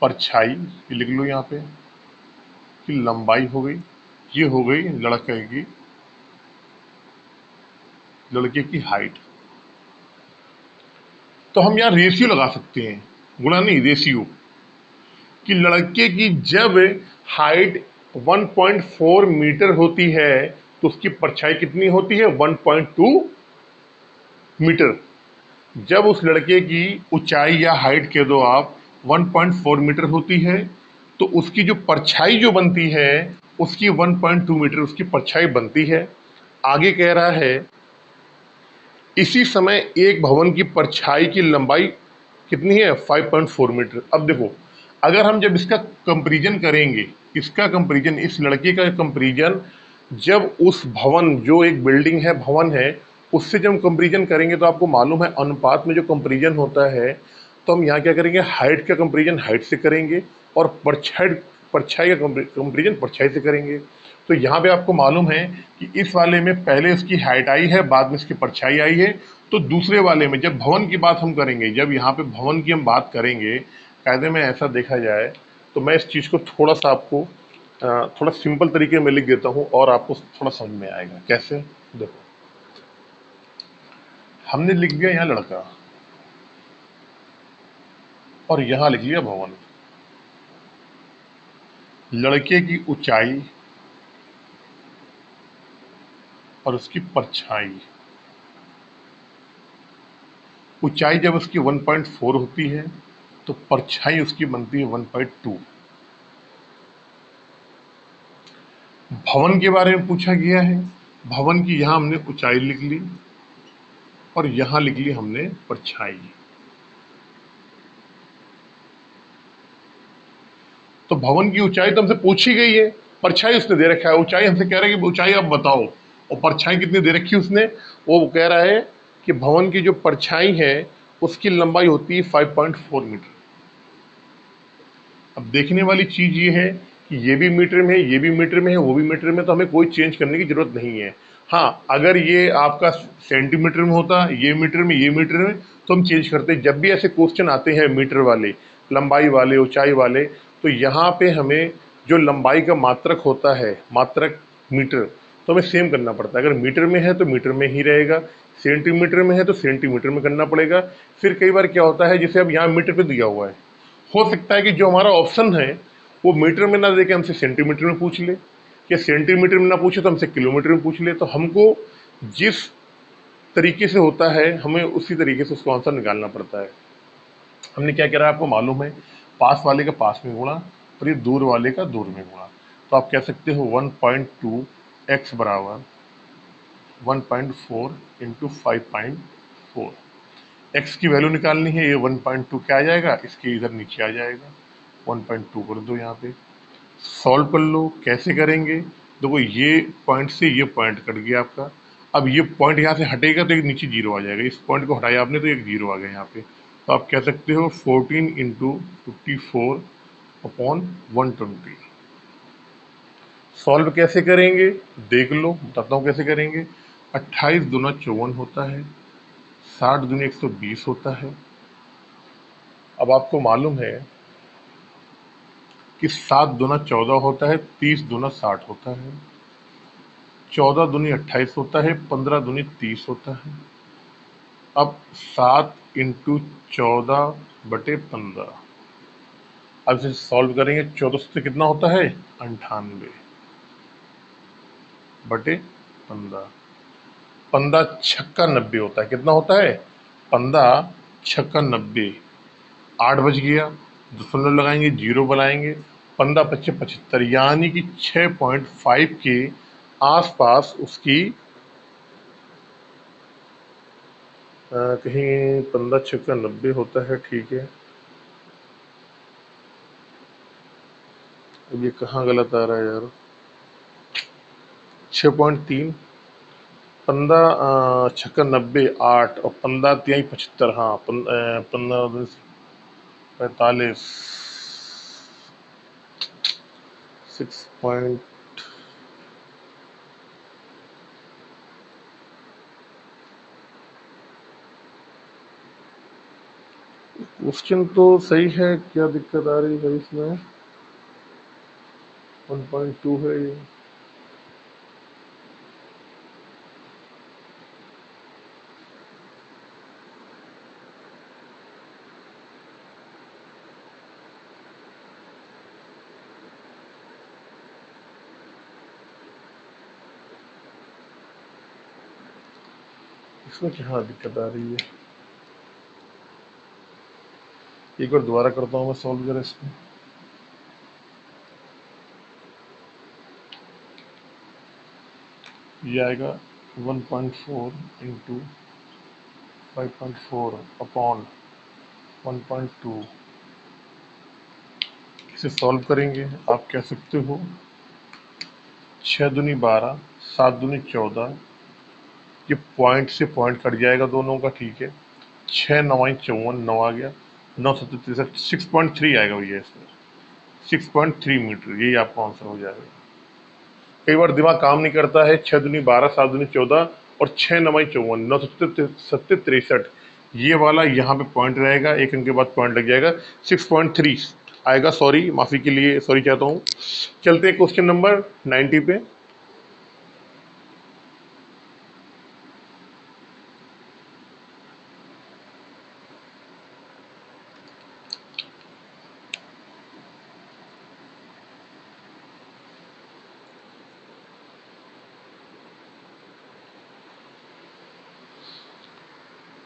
परछाई, ये लिख लो यहाँ पे कि लंबाई हो गई, ये हो गई लड़के की हाइट। तो हम यहाँ रेशियो लगा सकते हैं, गुणा नहीं, रेशियो, कि लड़के की जब हाइट 1.4 मीटर होती है तो उसकी परछाई कितनी होती है? 1.2 मीटर। जब उस लड़के की ऊंचाई या हाइट कह दो आप 1.4 मीटर होती है तो उसकी जो परछाई जो बनती है उसकी 1.2 मीटर उसकी परछाई बनती है। आगे कह रहा है इसी समय एक भवन की परछाई की लंबाई कितनी है? 5.4 मीटर। अब देखो, अगर हम जब इसका कंपैरिजन करेंगे, इसका कंपैरिजन, इस लड़के का कंपैरिजन जब उस भवन, जो एक बिल्डिंग है, भवन है, उससे जब हम कंपैरिजन करेंगे तो आपको मालूम है अनुपात में जो कंपैरिजन होता है, तो हम यहाँ क्या करेंगे? हाइट का कंपैरिजन हाइट से करेंगे और परछाई परछाई का कंपैरिजन परछाई से करेंगे। तो यहाँ पे आपको मालूम है कि इस वाले में पहले इसकी हाइट आई है, बाद में इसकी परछाई आई है। तो दूसरे वाले में जब भवन की बात हम करेंगे, जब यहाँ पे भवन की हम बात करेंगे, कायदे में ऐसा देखा जाए तो मैं इस चीज़ को थोड़ा सा आपको थोड़ा सिंपल तरीके में लिख देता हूँ और आपको थोड़ा समझ में आएगा। कैसे? देखो, हमने लिख दिया यहाँ लड़का और यहाँ लिख लिया भवन। लड़के की ऊंचाई और उसकी परछाई, ऊंचाई जब उसकी 1.4 होती है तो परछाई उसकी बनती है 1.2। भवन के बारे में पूछा गया है, भवन की यहाँ हमने ऊंचाई लिख ली और यहाँ लिख ली हमने परछाई। तो भवन की ऊंचाई तो हमसे पूछी गई है, परछाई उसने दे रखा है। ऊंचाई हमसे कह रहा है कि ऊंचाई आप बताओ, और परछाई कितनी दे रखी है उसने? वो कह रहा है कि भवन की जो परछाई है उसकी लंबाई होती है 5.4 मीटर। अब देखने वाली चीज ये है कि ये भी मीटर में है, ये भी मीटर में है, वो भी मीटर में, तो हमें कोई चेंज करने की जरूरत नहीं है। हाँ, अगर ये आपका सेंटीमीटर में होता, ये मीटर में, ये मीटर में, तो हम चेंज करते। जब भी ऐसे क्वेश्चन आते हैं मीटर वाले, लंबाई वाले, ऊंचाई वाले, तो यहाँ पे हमें जो लंबाई का मात्रक होता है, मात्रक मीटर, तो हमें सेम करना पड़ता है। अगर मीटर में है तो मीटर में ही रहेगा, सेंटीमीटर में है तो सेंटीमीटर में करना पड़ेगा। फिर कई बार क्या होता है, जैसे अब यहाँ मीटर पे दिया हुआ है, हो सकता है कि जो हमारा ऑप्शन है वो मीटर में ना देके हमसे सेंटीमीटर में पूछ ले, या सेंटीमीटर में ना पूछे तो हमसे किलोमीटर में पूछ ले। तो हमको जिस तरीके से होता है हमें उसी तरीके से उसको आंसर निकालना पड़ता है। हमने क्या करा आपको मालूम है, पास वाले का पास में गुणा और ये दूर वाले का दूर में गुणा। तो आप कह सकते हो 1.2 x बराबर 1.4 इंटू 5.4। x की वैल्यू निकालनी है, ये 1.2 क्या आ जाएगा, इसके इधर नीचे आ जाएगा, 1.2 कर दो यहाँ पे। सॉल्व कर लो। कैसे करेंगे? देखो, ये पॉइंट से ये पॉइंट कट गया आपका। अब ये पॉइंट यहाँ से हटेगा तो एक नीचे जीरो आ जाएगा, इस पॉइंट को हटाया आपने तो एक जीरो आ गया यहाँ पे। तो आप कह सकते हो 14 इंटू 54 अपॉन 120। सॉल्व कैसे करेंगे देख लो, बताता हूँ कैसे करेंगे। 28 दूना 54 होता है, 60 दूनी 120 होता है, अब आपको मालूम है कि 7 दूना 14 होता है, 30 दूना 60 होता है, 14 दूनी 28 होता है, 15 दूनी 30 होता है। अब 7 इंटू 14/15, अब इसे सॉल्व करेंगे। 14 से कितना होता है 98/15, 15 छक्का 90 होता है। कितना होता है 15 छक्का 90। 8 बज गया, दशमलव लगाएंगे, जीरो बनाएंगे, 15 पच्चे 75, यानी कि 6.5 के आसपास उसकी कहीं 15 छक्का 90 होता है, ठीक है। अब ये कहाँ गलत आ रहा है यार, 6.3, 15 छक्का 90 8 और 15 तिहाई 75, हाँ 15 45, 6 पॉइंट, क्वेश्चन तो सही है, क्या दिक्कत आ रही है इसमें। 1.2 है ये। इसमें क्या दिक्कत आ रही है, एक बार दोबारा करता हूँ मैं सॉल्व जरा इसमें। ये आएगा 1.4 इंटू 5.4 अपॉन 1.2। इसे सॉल्व करेंगे, आप कह सकते हो 6 दूनी 12, 7 दूनी 14, ये पॉइंट से पॉइंट कट जाएगा दोनों का, ठीक है। 6 9 54, 9 आ गया, 9 7 63, 6.3 आएगा भैया इसमें, 6.3 मीटर, यही आपका आंसर हो जाएगा। कई बार दिमाग काम नहीं करता है, 6 दूनी 12, 7 दूनी 14 और 6 9 54, 9 7 63, ये वाला यहाँ पे पॉइंट रहेगा, एक अंक के बाद पॉइंट लग जाएगा, 6.3 आएगा। सॉरी, माफी के लिए सॉरी चाहता हूँ। चलते हैं क्वेश्चन नंबर 90 पे।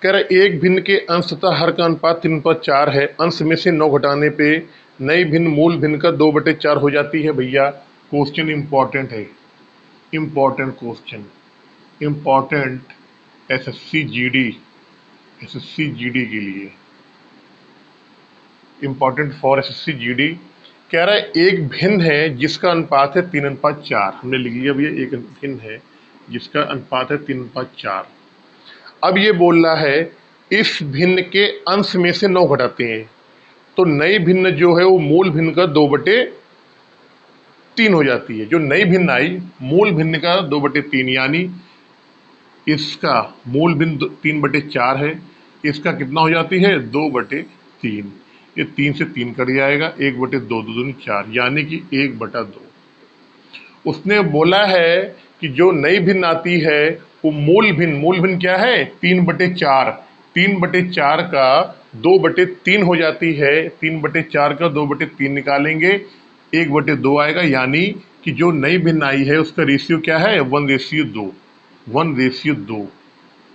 कह रहा है एक भिन्न के अंश तथा हर का अनुपात 3:4 है, अंश में से 9 घटाने पे नई भिन्न मूल भिन्न का 2/4 हो जाती है। भैया क्वेश्चन इंपॉर्टेंट है, important question, important SSC GD, SSC GD के लिए इंपॉर्टेंट फॉर एसएससी जीडी। कह रहा है एक भिन्न है जिसका अनुपात है 3:4, हमने लिख लिया भैया एक भिन्न है जिसका अनुपात है 3:4। अब ये बोल रहा है इस भिन्न के अंश में से 9 घटाते हैं, तो नई भिन्न जो है वो मूल भिन्न का 2/3 हो जाती है। जो नई भिन्न आई मूल भिन्न का 2/3, यानी इसका मूल भिन्न 3/4 है, इसका कितना हो जाती है 2/3। ये 3 से 3 कट जाएगा, 1/2 2 दूनी 4, यानी कि 1/2। उसने बोला है कि जो नई भिन्न आती है वो मूल भिन्न क्या है 3/4, 3/4 का 2/3 हो जाती है, 3/4 का 2/3 निकालेंगे, 1/2 आएगा, यानी कि जो नई भिन्न आई है उसका रेशियो क्या है 1:2, 1:2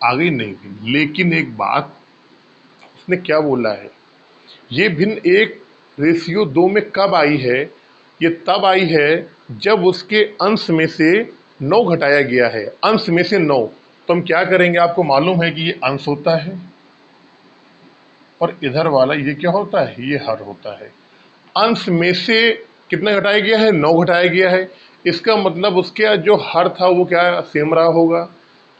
आ गई नई भिन्न। लेकिन एक बात उसने क्या बोला है, ये भिन्न 1:2 में कब आई है, ये तब आई है जब उसके अंश में से 9 घटाया गया है, अंश में से 9। तो हम क्या करेंगे, आपको मालूम है कि ये अंश होता है और इधर वाला ये क्या होता है, ये हर होता है। अंश में से कितना घटाया गया है 9 घटाया गया है, इसका मतलब उसके जो हर था वो क्या सेम रहा होगा,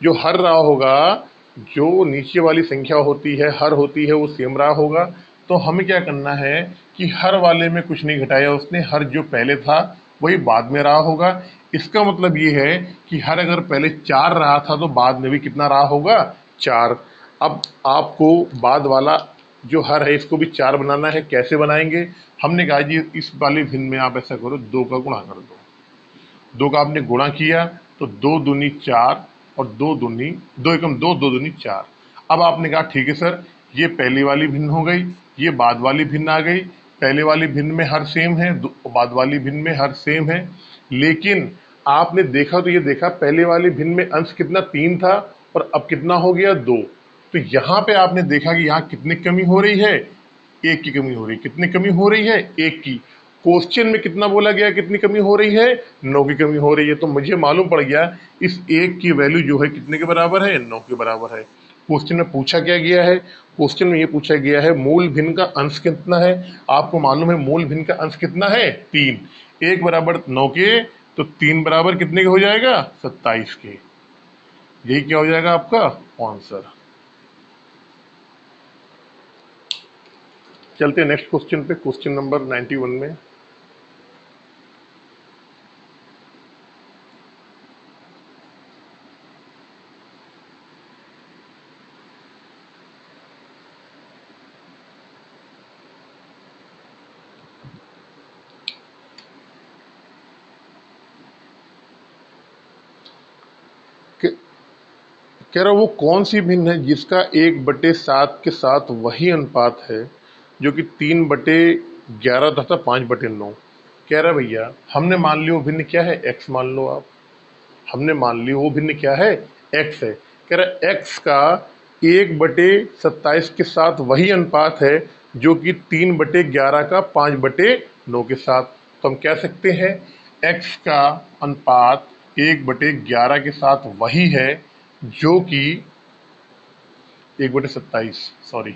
जो हर रहा होगा, जो नीचे वाली संख्या होती है हर होती है वो सेम रहा होगा। तो हमें क्या करना है कि हर वाले में कुछ नहीं घटाया उसने, हर जो पहले था वही बाद में रहा होगा। इसका मतलब ये है कि हर अगर पहले 4 रहा था तो बाद में भी कितना रहा होगा 4। अब आपको बाद वाला जो हर है इसको भी 4 बनाना है। कैसे बनाएंगे? हमने कहा जी इस वाले भिन्न में आप ऐसा करो, 2 का गुणा कर दो। 2 का आपने गुणा किया तो 2 दूनी 4 और 2 दूनी 2 एकम 2, 2 दूनी 4। अब आपने कहा ठीक है सर, ये पहली वाली भिन्न हो गई, ये बाद वाली भिन्न आ गई। पहले वाली भिन्न में हर सेम है, बाद वाली भिन्न में हर सेम है। लेकिन आपने देखा तो ये देखा पहले वाली भिन्न में अंश कितना 3 था और अब कितना हो गया 2। तो यहाँ पे आपने देखा कि यहाँ कितनी कमी हो रही है? 1 की कमी हो रही है। कितनी कमी हो रही है? 1 की। क्वेश्चन में कितना बोला गया कितनी कमी हो रही है? 9 की कमी हो रही है। तो मुझे मालूम पड़ गया इस 1 की वैल्यू जो है कितने के बराबर है? 9 के बराबर है। क्वेश्चन में पूछा क्या गया है? क्वेश्चन में ये पूछा गया है मूल भिन्न का अंश कितना है। आपको मालूम है मूल भिन्न का अंश कितना है? 3। 1 बराबर 9 के, तो 3 बराबर कितने के हो जाएगा? 27 के। यही क्या हो जाएगा आपका आंसर। चलते हैं नेक्स्ट क्वेश्चन पे, क्वेश्चन नंबर 91 में। कह रहा वो कौन सी भिन्न है जिसका 1/7 के साथ वही अनुपात है जो कि 3/11 तथा 5/9। कह रहा भैया हमने मान लिया वो भिन्न क्या है? x मान लो आप। हमने मान ली वो भिन्न क्या है? x है। कह रहा x का 1/27 के साथ वही अनुपात है जो कि 3/11 का 5/9 के साथ। तो हम कह सकते हैं x का अनुपात 1/11 के साथ वही है जो कि 1/27, सॉरी,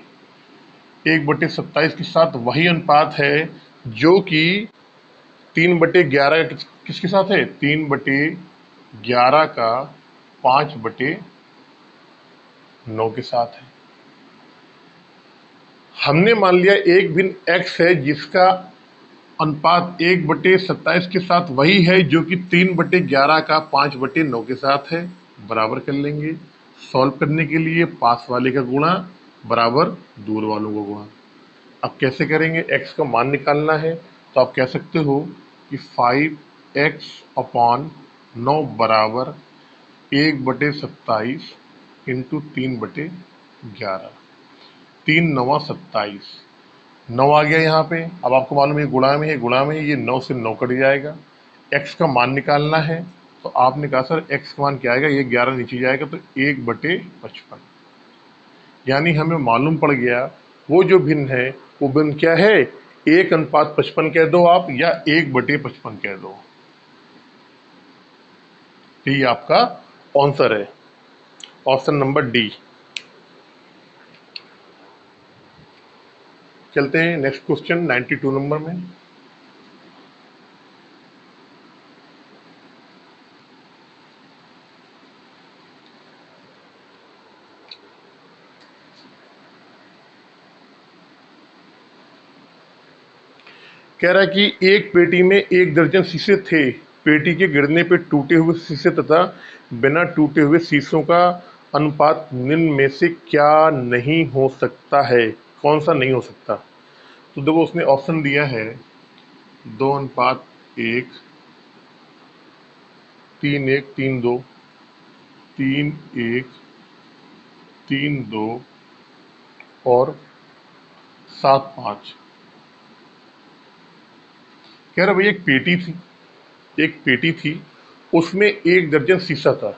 1/27 के साथ वही अनुपात है जो कि 3/11 किसके साथ है? 3/11 का 5/9 के साथ है। हमने मान लिया एक भिन्न x है जिसका अनुपात 1/27 के साथ वही है जो कि 3/11 का 5/9 के साथ है। बराबर कर लेंगे। सॉल्व करने के लिए पास वाले का गुणा बराबर दूर वालों का गुणा। अब कैसे करेंगे? x का मान निकालना है तो आप कह सकते हो कि 5x/9 बराबर 1/27 इंटू 3/11। 3 9 27, 9 आ गया यहाँ पे। अब आपको मालूम है गुणा में है, गुणा में है, ये 9 से 9 कट जाएगा। x का मान निकालना है तो आपने कहा सर x का मान क्या आएगा? ये 11 नीचे जाएगा तो 1/55। यानी हमें मालूम पड़ गया वो जो भिन्न है वो भिन्न क्या है? 1:55 कह दो आप या 1/55 कह दो। यही आपका आंसर है, ऑप्शन नंबर डी। चलते हैं नेक्स्ट क्वेश्चन 92 नंबर में। कह रहा है कि एक पेटी में 1 दर्जन शीशे थे। पेटी के गिरने पे टूटे हुए शीशे तथा बिना टूटे हुए शीशों का अनुपात निम्न में से क्या नहीं हो सकता है? कौन सा नहीं हो सकता? तो देखो उसने ऑप्शन दिया है 2:1, 3:1, 3:2, 3:1, 3:2 और 7:5। कह रहा भैया एक पेटी थी, उसमें 1 दर्जन शीशा था।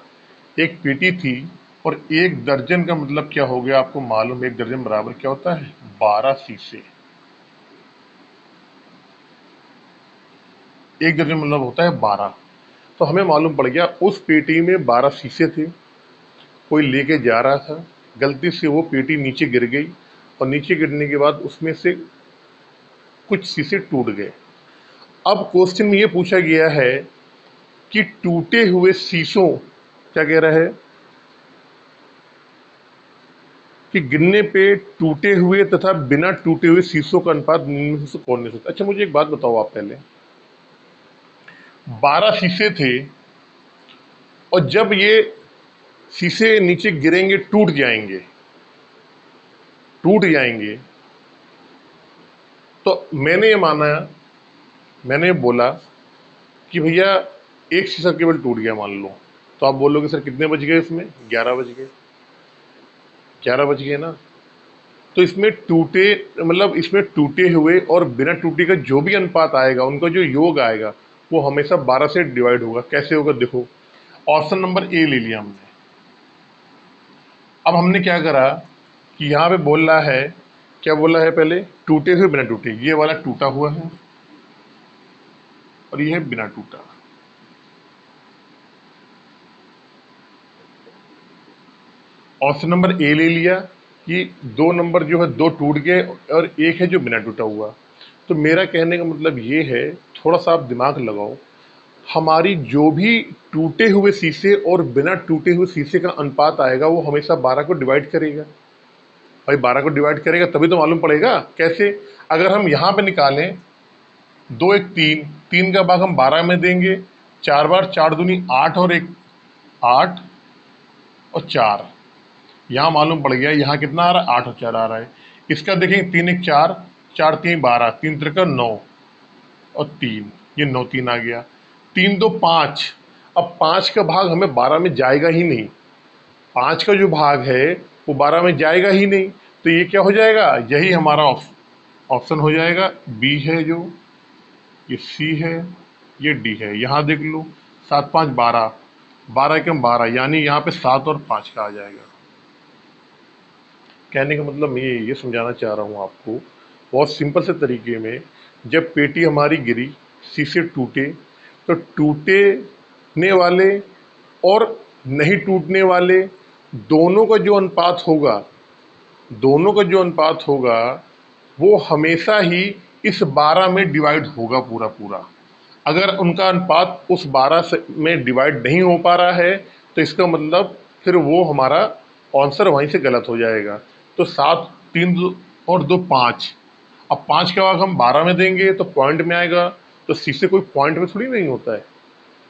एक पेटी थी और 1 दर्जन का मतलब क्या हो गया? आपको मालूम है 1 दर्जन बराबर क्या होता है? 12 शीशे। 1 दर्जन मतलब होता है 12। तो हमें मालूम पड़ गया उस पेटी में 12 शीशे थे। कोई लेके जा रहा था, गलती से वो पेटी नीचे गिर गई और नीचे गिरने के बाद उसमें से कुछ शीशे टूट गए। अब क्वेश्चन में ये पूछा गया है कि टूटे हुए शीशों, क्या कह रहा है कि गिरने पे टूटे हुए तथा बिना टूटे हुए शीशों का अनुपात निम्न में से कौन नहीं सकता? अच्छा मुझे एक बात बताओ आप, पहले 12 शीशे थे और जब ये शीशे नीचे गिरेंगे टूट जाएंगे, तो मैंने बोला कि भैया एक शीशा केवल टूट गया मान लो, तो आप बोलोगे सर कितने बच गए इसमें? 11 बच गए। 11 बच गए ना। तो इसमें टूटे, मतलब इसमें टूटे हुए और बिना टूटे का जो भी अनुपात आएगा, उनका जो योग आएगा वो हमेशा 12 से डिवाइड होगा। कैसे होगा देखो, ऑप्शन नंबर ए ले लिया हमने। अब हमने क्या करा कि यहाँ पे बोल रहा है, क्या बोल रहा है पहले? टूटे हुए बिना टूटे। ये वाला टूटा हुआ है और ये है बिना टूटा। ऑप्शन नंबर ए ले लिया कि 2 नंबर जो है 2 टूट गए और एक है जो बिना टूटा हुआ। तो मेरा कहने का मतलब ये है, थोड़ा सा आप दिमाग लगाओ, हमारी जो भी टूटे हुए शीशे और बिना टूटे हुए शीशे का अनुपात आएगा वो हमेशा 12 को डिवाइड करेगा। भाई 12 को डिवाइड करेगा तभी तो मालूम पड़ेगा। कैसे? अगर हम यहाँ पे निकालें 2 1 3, 3 का भाग हम 12 में देंगे, 4 बार 4 दूनी 8 और 1 8 और 4, यहाँ मालूम पड़ गया यहाँ कितना आ रहा है? 8 और 4 आ रहा है। इसका देखेंगे 3 1 4, 4 3 12, 3 त्रिका 9 और 3, ये 9 3 आ गया। 3 2 5। अब 5 का भाग हमें 12 में जाएगा ही नहीं, 5 का जो भाग है वो 12 में जाएगा ही नहीं। तो ये क्या हो जाएगा? यही हमारा ऑप्शन हो जाएगा। बी है जो, ये सी है, ये डी है। यहाँ देख लो 7 5 12, 12 के 12, यानी यहाँ पे 7 और 5 का आ जाएगा। कहने का मतलब मैं ये समझाना चाह रहा हूँ आपको बहुत सिंपल से तरीके में, जब पेटी हमारी गिरी, शीशे टूटे, तो टूटने वाले और नहीं टूटने वाले दोनों का जो अनुपात होगा, दोनों का जो अनुपात होगा वो हमेशा ही इस 12 में डिवाइड होगा पूरा पूरा। अगर उनका अनुपात उस 12 से में डिवाइड नहीं हो पा रहा है तो इसका मतलब फिर वो हमारा आंसर वहीं से गलत हो जाएगा। तो 7 3 और 2 5। अब 5 का भाग हम 12 में देंगे तो पॉइंट में आएगा। तो शीशे कोई पॉइंट में थोड़ी नहीं होता है।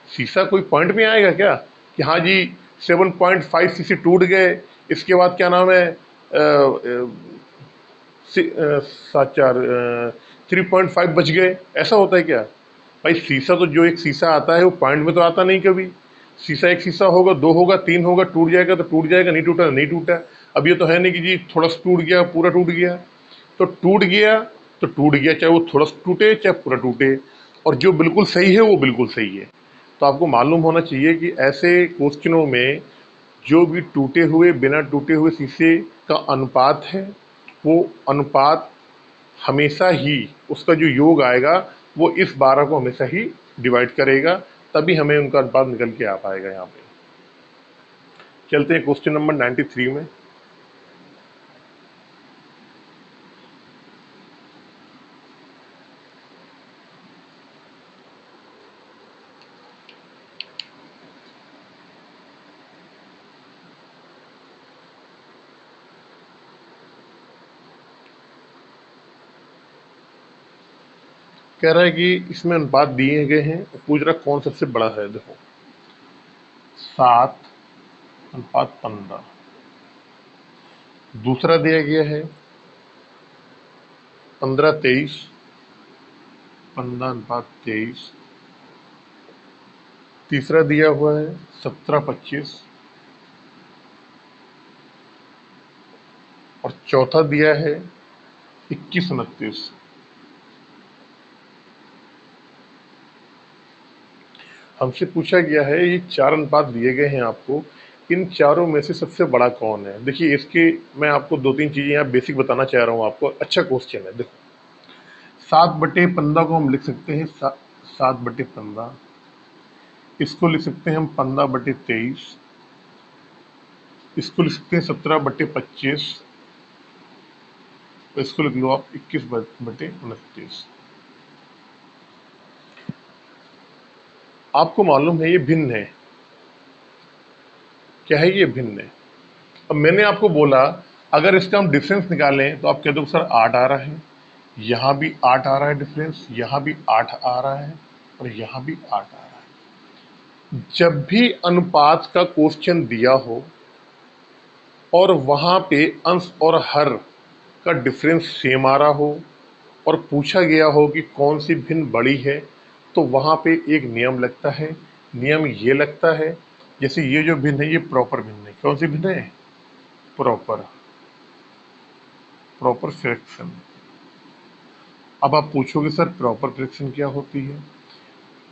शीशा कोई पॉइंट में आएगा क्या कि हाँ जी 7.5 शीशे टूट गए, इसके बाद क्या नाम है 3.5 बच गए, ऐसा होता है क्या? भाई शीशा तो, जो एक शीशा आता है वो पॉइंट में तो आता नहीं कभी। शीशा एक शीशा होगा, 2 होगा, 3 होगा, टूट जाएगा तो टूट जाएगा, नहीं टूटा नहीं टूटा। अब ये तो है नहीं कि जी थोड़ा सा टूट गया पूरा टूट गया। तो टूट गया तो टूट गया, चाहे वो थोड़ा सा टूटे चाहे पूरा टूटे, और जो बिल्कुल सही है वो बिल्कुल सही है। तो आपको मालूम होना चाहिए कि ऐसे क्वेश्चनों में जो भी टूटे हुए बिना टूटे हुए शीशे का अनुपात है, वो अनुपात हमेशा ही, उसका जो योग आएगा वो इस 12 को हमेशा ही डिवाइड करेगा, तभी हमें उनका अनुपात निकल के आ पाएगा। यहाँ पे चलते हैं क्वेश्चन नंबर 93 में। कह रहा है कि इसमें अनुपात दिए गए हैं, पूछ रहा कौन सबसे बड़ा है। देखो 7:15। दूसरा दिया गया है 15:23, 15:23। तीसरा दिया हुआ है 17:25 और चौथा दिया है 21:29। हमसे पूछा गया है, ये 4 अनुपात दिए गए हैं आपको, इन चारों में से सबसे बड़ा कौन है? देखिए इसके मैं आपको 2-3 चीज़ें यहाँ बेसिक बताना चाह रहा हूँ आपको। अच्छा क्वेश्चन है। देखो 7/15 को हम लिख सकते हैं 7/15, इसको लिख सकते हैं हम 15/23, इसको लिख सकते हैं 17/25, इसको लिख लो आप 21/29। आपको मालूम है ये भिन्न है। क्या है? ये भिन्न है। अब मैंने आपको बोला अगर इसका हम डिफरेंस निकालें तो आप कह दो सर 8 आ रहा है, यहाँ भी 8 आ रहा है डिफरेंस, यहाँ भी 8 आ रहा है और यहाँ भी 8 आ रहा है। जब भी अनुपात का क्वेश्चन दिया हो और वहाँ पे अंश और हर का डिफरेंस सेम आ रहा हो और पूछा गया हो कि कौन सी भिन्न बड़ी है, तो वहाँ पे एक नियम लगता है। नियम ये लगता है, जैसे ये जो भिन्न है ये प्रॉपर भिन्न है। कौन सी भिन्न है? Proper proper fraction. अब आप पूछोगे सर प्रॉपर फ्रैक्शन क्या होती है?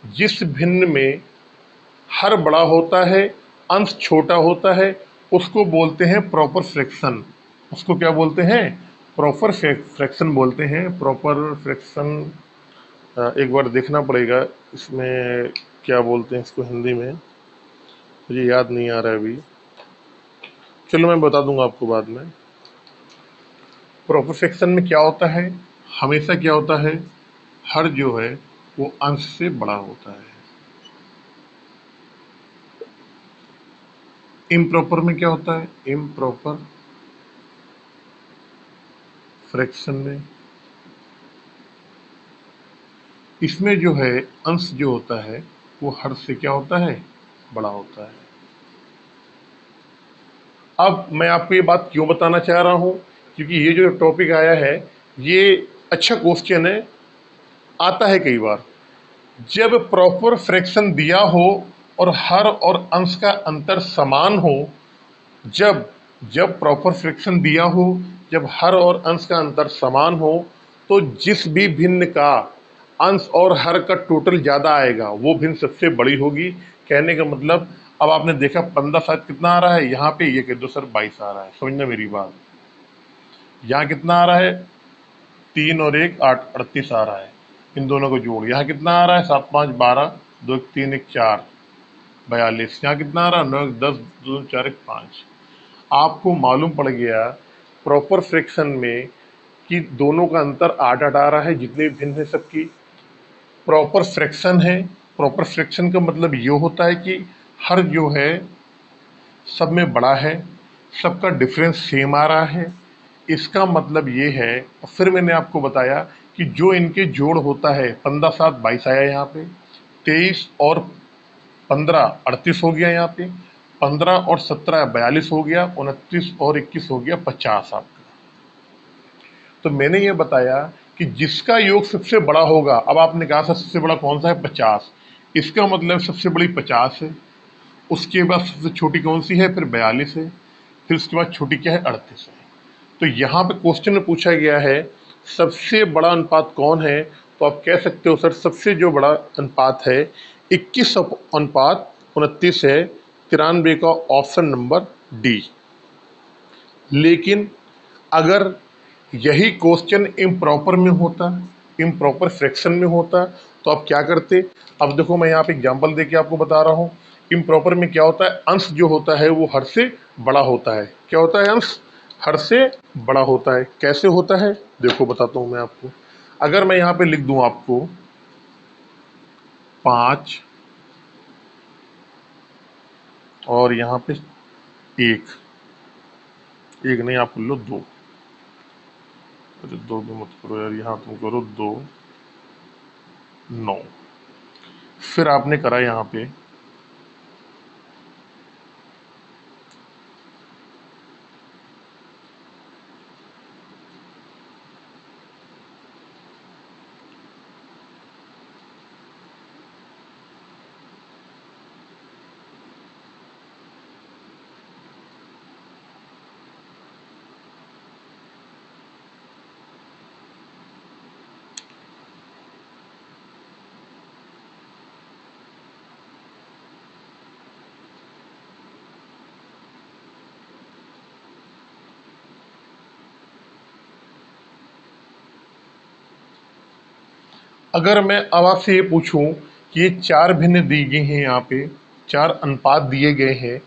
जिस भिन्न में हर बड़ा होता है, अंश छोटा होता है, उसको बोलते हैं प्रॉपर फ्रैक्शन। उसको क्या बोलते हैं? प्रॉपर फ्रैक्शन बोलते हैं। प्रॉपर फ्रैक्शन एक बार देखना पड़ेगा इसमें क्या बोलते हैं इसको हिंदी में, मुझे याद नहीं आ रहा है अभी। चलो मैं बता दूंगा आपको बाद में। प्रॉपर फ्रैक्शन में क्या होता है? हमेशा क्या होता है? हर जो है वो अंश से बड़ा होता है। इम्प्रॉपर में क्या होता है? इम्प्रॉपर फ्रैक्शन में इसमें जो है अंश जो होता है वो हर से क्या होता है? बड़ा होता है। अब मैं आपको ये बात क्यों बताना चाह रहा हूं, क्योंकि ये जो टॉपिक आया है ये अच्छा क्वेश्चन है, आता है कई बार। जब प्रॉपर फ्रैक्शन दिया हो और हर और अंश का अंतर समान हो, जब जब प्रॉपर फ्रैक्शन दिया हो, जब हर और अंश का अंतर समान हो, तो जिस भी भिन्न का अंश और हर का टोटल ज़्यादा आएगा वो भिन्न सबसे बड़ी होगी। कहने का मतलब, अब आपने देखा 15 शायद कितना आ रहा है, यहाँ पे ये कह दो सर 22 आ रहा है, समझना मेरी बात। यहाँ कितना आ रहा है? 3 और 1 8 38 आ रहा है। इन दोनों को जोड़, यहाँ कितना आ रहा है? 7 5 12, 2 1 3 1 4 42। यहाँ कितना आ रहा है? 9 1 10, 2 4 1 5। आपको मालूम पड़ गया प्रॉपर फ्रैक्शन में कि दोनों का अंतर 8 8 आ रहा है, जितने भिन्न है सबकी प्रॉपर फ्रैक्शन है। प्रॉपर फ्रैक्शन का मतलब ये होता है कि हर जो है सब में बड़ा है, सबका डिफरेंस सेम आ रहा है। इसका मतलब ये है, और फिर मैंने आपको बताया कि जो इनके जोड़ होता है 15 7 22 आया यहाँ पे, 23 और 15 38 हो गया यहाँ पे, 15 और 17 42 हो गया, 29 और 21 हो गया 50 आपका। तो मैंने ये बताया कि जिसका योग सबसे बड़ा होगा, अब आपने कहा सबसे बड़ा कौन सा है? 50। इसका मतलब सबसे बड़ी 50 है, उसके बाद सबसे छोटी कौन सी है? फिर 42 है, फिर उसके बाद छोटी क्या है? 38 है। तो यहाँ पे क्वेश्चन में पूछा गया है सबसे बड़ा अनुपात कौन है, तो आप कह सकते हो सर सबसे जो बड़ा अनुपात है 21 अनुपात 29 है, 93 का ऑप्शन नंबर डी। लेकिन अगर यही क्वेश्चन इम्प्रॉपर में होता, इम्प्रॉपर फ्रैक्शन में होता, तो आप क्या करते? अब देखो मैं यहाँ पे एग्जांपल देके आपको बता रहा हूँ। इम्प्रॉपर में क्या होता है? अंश जो होता है वो हर से बड़ा होता है। क्या होता है? अंश हर से बड़ा होता है। कैसे होता है देखो बताता हूँ मैं आपको। अगर मैं यहाँ पे लिख दूं आपको 5 और यहाँ पे 1, एक नहीं आप लो 2, अरे 2 भी मत करो यार, यहाँ तुम करो 2 9, फिर आपने करा यहाँ पे अगर मैं अब आपसे ये पूछूं कि ये 4 भिन्न दी गई हैं, यहाँ पे 4 अनुपात दिए गए हैं,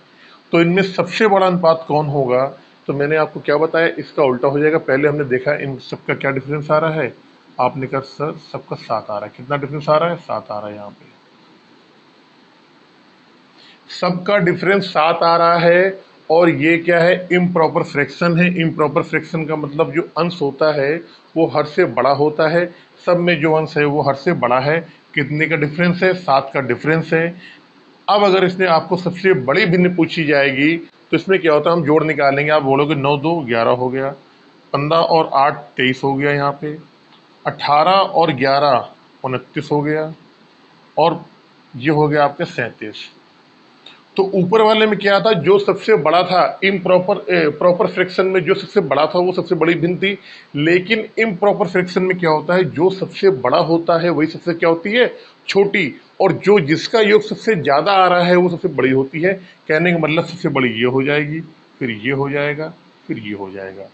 तो इनमें सबसे बड़ा अनुपात कौन होगा? तो मैंने आपको क्या बताया, इसका उल्टा हो जाएगा। पहले हमने देखा इन सबका क्या डिफरेंस आ रहा है, आपने कहा सर सबका 7 आ रहा है। कितना डिफरेंस आ रहा है? 7 आ रहा है। यहाँ पे सबका डिफरेंस 7 आ रहा है, और ये क्या है? इम्प्रॉपर फ्रैक्शन है। इम्प्रॉपर फ्रैक्शन का मतलब जो अंश होता है वो हर से बड़ा होता है। सब में जो अंश है वो हर से बड़ा है। कितने का डिफरेंस है? 7 का डिफरेंस है। अब अगर इसने आपको सबसे बड़ी भिन्न पूछी जाएगी तो इसमें क्या होता है, हम जोड़ निकालेंगे। आप बोलोगे 9 2 11 हो गया, 15 और 8 23 हो गया, यहाँ पे 18 और 11 29 हो गया, और ये हो गया आपके 37। तो ऊपर वाले में क्या था, जो सबसे बड़ा था इम्प्रॉपर प्रॉपर फ्रैक्शन में जो सबसे बड़ा था वो सबसे बड़ी भिन्न थी। लेकिन इम्प्रॉपर फ्रैक्शन में क्या होता है, जो सबसे बड़ा होता है वही सबसे क्या होती है, छोटी। और जो जिसका योग सबसे ज्यादा आ रहा है वो सबसे बड़ी होती है। कहने का मतलब सबसे बड़ी ये हो जाएगी, फिर ये हो जाएगा, फिर ये हो जाएगा।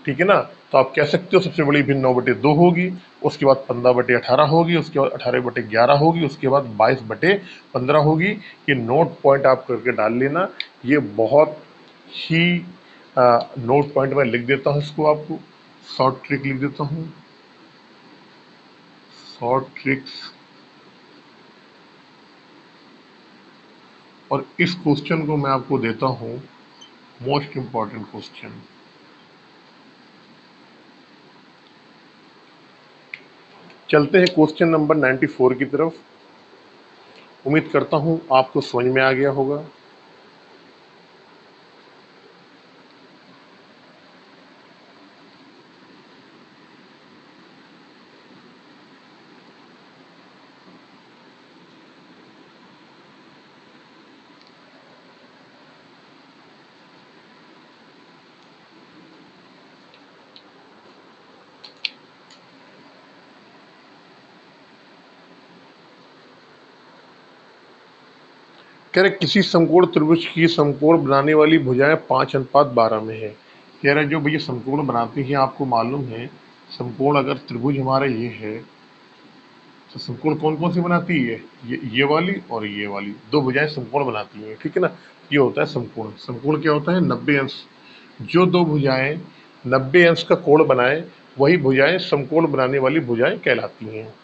ठीक है ना। तो आप कह सकते हो सबसे बड़ी भिन्न 9/2 होगी, उसके बाद 15/18 होगी, उसके बाद 18/11 होगी, उसके बाद 22/15 होगी। ये नोट पॉइंट आप करके डाल लेना। ये बहुत ही नोट पॉइंट में लिख देता हूँ इसको, आपको शॉर्ट ट्रिक लिख देता हूँ, शॉर्ट ट्रिक्स। और इस क्वेश्चन को मैं आपको देता हूँ मोस्ट इंपॉर्टेंट क्वेश्चन। चलते हैं क्वेश्चन नंबर 94 की तरफ। उम्मीद करता हूं आपको समझ में आ गया होगा। कह रहे किसी समकोण त्रिभुज की समकोण बनाने वाली भुजाएं 5:12 में है। कह रहे जो भैया समकोण बनाती हैं, आपको मालूम है समकोण अगर त्रिभुज हमारा ये है तो समकोण कौन कौन सी बनाती है, ये वाली और ये वाली दो भुजाएं समकोण बनाती हैं। ठीक है ना। ये होता है समकोण। समकोण क्या होता है, 90 अंश। जो दो भुजाएं 90 अंश का कोण बनाए वही भुजाएं समकोण बनाने वाली भुजाएं कहलाती हैं।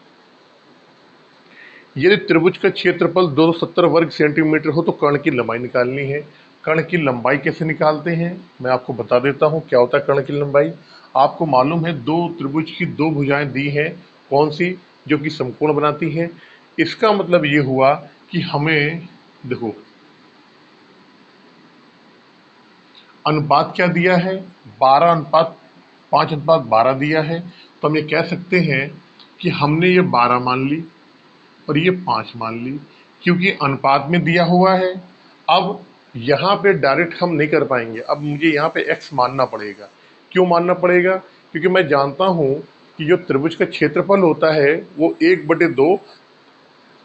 यदि त्रिभुज का क्षेत्रफल 270 वर्ग सेंटीमीटर हो तो कर्ण की लंबाई निकालनी है। कर्ण की लंबाई कैसे निकालते हैं, मैं आपको बता देता हूं क्या होता है कर्ण की लंबाई। आपको मालूम है दो त्रिभुज की दो भुजाएं दी हैं, कौन सी, जो कि समकोण बनाती हैं। इसका मतलब ये हुआ कि हमें देखो अनुपात क्या दिया है, 5:12 दिया है। तो हम ये कह सकते हैं कि हमने ये 12 मान ली और ये 5 मान ली, क्योंकि अनुपात में दिया हुआ है। अब यहाँ पे डायरेक्ट हम नहीं कर पाएंगे, अब मुझे यहाँ पे x मानना पड़ेगा। क्यों मानना पड़ेगा, क्योंकि मैं जानता हूँ कि जो त्रिभुज का क्षेत्रफल होता है वो 1/2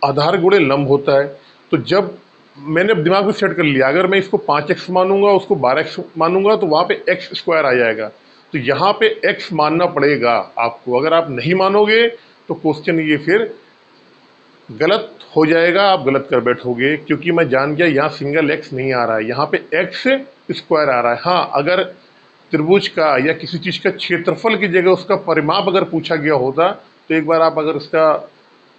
आधार गुणे लंब होता है। तो जब मैंने दिमाग में सेट कर लिया, अगर मैं इसको 5x मानूंगा उसको 12x मानूंगा तो वहाँ पे x² आ जाएगा। तो यहाँ पे x मानना पड़ेगा आपको। अगर आप नहीं मानोगे तो क्वेश्चन ये फिर गलत हो जाएगा, आप गलत कर बैठोगे। क्योंकि मैं जान गया यहाँ सिंगल x नहीं आ रहा है, यहाँ पे x² आ रहा है। हाँ, अगर त्रिभुज का या किसी चीज का क्षेत्रफल की जगह उसका परिमाप अगर पूछा गया होता तो एक बार आप अगर उसका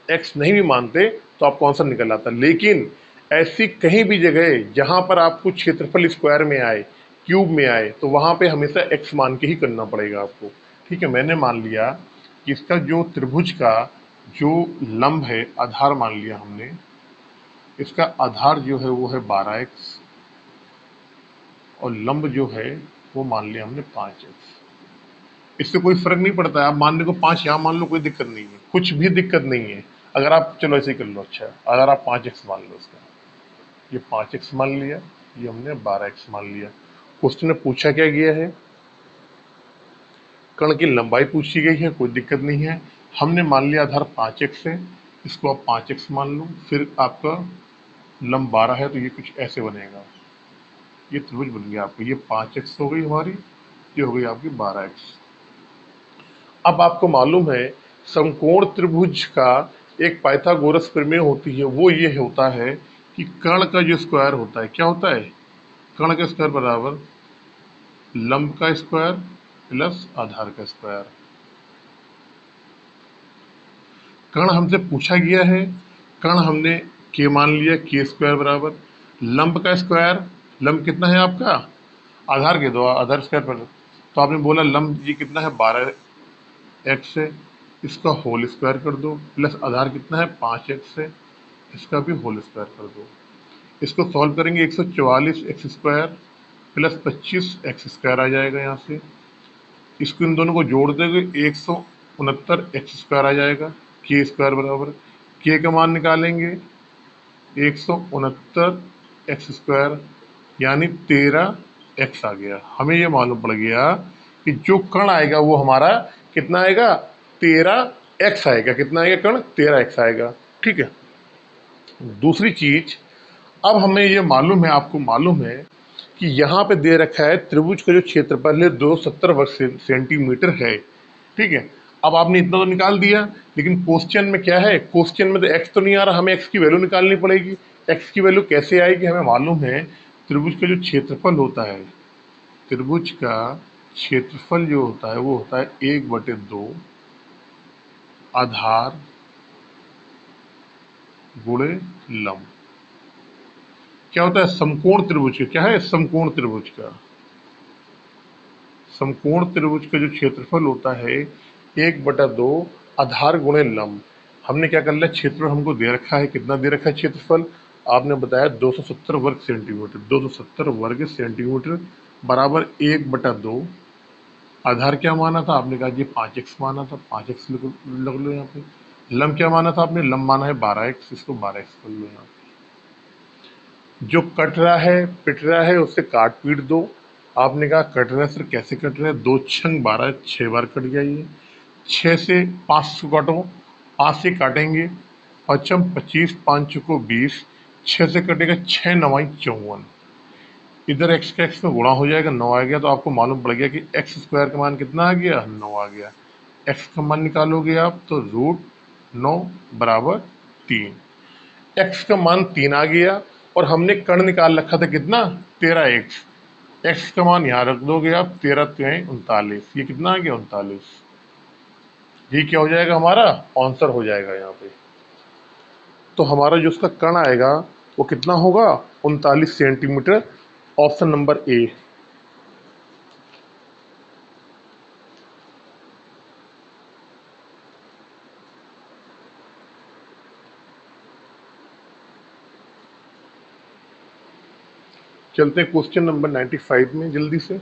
x नहीं भी मानते तो आपको आंसर निकल आता। लेकिन ऐसी कहीं भी जगह जहां पर आपको क्षेत्रफल स्क्वायर में आए, क्यूब में आए, तो वहां पे हमेशा x मान के ही करना पड़ेगा आपको। ठीक है, मैंने मान लिया कि इसका जो त्रिभुज का जो लंब है, आधार मान लिया हमने, इसका आधार जो है वो है 12x और लंब जो है वो मान लिया हमने 5x। इससे कोई फर्क नहीं पड़ता है, आप मानने को 5 यहाँ मान लो, कोई दिक्कत नहीं है, कुछ भी दिक्कत नहीं है। अगर आप चलो ऐसे ही कर लो, अच्छा अगर आप 5x मान लो, इसका ये 5x मान लिया, ये हमने 12x मान लिया। क्वेश्चन में पूछा क्या गया है, कर्ण की लंबाई पूछी गई है, कोई दिक्कत नहीं है। हमने मान लिया आधार 5x है, इसको आप 5x मान लो, फिर आपका लंब 12 है तो ये कुछ ऐसे बनेगा, ये त्रिभुज बन गया आपको। ये 5x हो गई हमारी, ये हो गई आपकी 12x। अब आपको मालूम है समकोण त्रिभुज का एक पाइथागोरस प्रमेय होती है, वो ये होता है कि कर्ण का जो स्क्वायर होता है, क्या होता है, कर्ण का स्क्वायर बराबर लंब का स्क्वायर प्लस आधार का स्क्वायर। कर्ण हमसे पूछा गया है, कर्ण हमने के मान लिया, k² बराबर लंब का स्क्वायर। लंब कितना है आपका, आधार के दो, आधार स्क्वायर पर। तो आपने बोला लंब ये कितना है, 12x है, इसका होल स्क्वायर कर दो, प्लस आधार कितना है 5x है, इसका भी होल स्क्वायर कर दो। इसको सॉल्व करेंगे 144x² प्लस 25x² आ जाएगा। यहाँ से इसको इन दोनों को जोड़ देंगे, 69 x² आ जाएगा। k² बराबर k का मान निकालेंगे 169 x², यानी 13x आ गया। हमें ये मालूम पड़ गया कि जो कण आएगा वो हमारा कितना आएगा, 13x आएगा। कितना आएगा कण, 13x आएगा। ठीक है। दूसरी चीज, अब हमें ये मालूम है, आपको मालूम है कि यहाँ पे दे रखा है त्रिभुज का जो क्षेत्रफल है 270 वर्ग सेंटीमीटर है। ठीक है। अब आपने इतना तो निकाल दिया, लेकिन क्वेश्चन में क्या है, क्वेश्चन में तो x तो नहीं आ रहा, हमें x की वैल्यू निकालनी पड़ेगी। x की वैल्यू कैसे आएगी, हमें मालूम है त्रिभुज का जो क्षेत्रफल होता है, त्रिभुज का क्षेत्रफल जो होता है वो होता है 1/2 आधार गुणे लंब। क्या होता है, समकोण त्रिभुज का क्या है, समकोण त्रिभुज का, समकोण त्रिभुज का जो क्षेत्रफल होता है 1/2 आधार गुणे लंब। हमने क्या कर लिया, क्षेत्रफल हमको दे रखा है, कितना दे रखा है क्षेत्रफल, आपने बताया 270 वर्ग सेंटीमीटर। 270 वर्ग सेंटीमीटर बराबर 1/2। आधार क्या माना था आपने, कहा जी 5x माना था, 5x लग लो यहाँ पे। लंब क्या माना था आपने, लंब माना है 12x, इसको 12x कर लो यहाँ पे। जो कट रहा है पिट रहा है उससे काट पीट दो। आपने कहा कट रहा है सर, कैसे कट रहा है, 2 छंग 12, 6 बार कट जाइए। 6 से 5 को काटो, 5 से काटेंगे, पचम 25, 5 चुको 20, 6 से कटेगा 6 9 54। इधर x का x में गुणा हो जाएगा, 9 आ गया। तो आपको मालूम पड़ गया कि x² का मान कितना आ गया, 9 आ गया। x का मान निकालोगे आप तो √9 बराबर 3। x का मान 3 आ गया, और हमने कण निकाल रखा था कितना, 13x। x का मान यहाँ रख दोगे आप, 13 39, ये कितना आ गया 39। ये क्या हो जाएगा, हमारा आंसर हो जाएगा यहाँ पे। तो हमारा जो उसका कण आएगा वो कितना होगा, 39 सेंटीमीटर। Option number A. चलते हैं क्वेश्चन नंबर 95 में जल्दी से।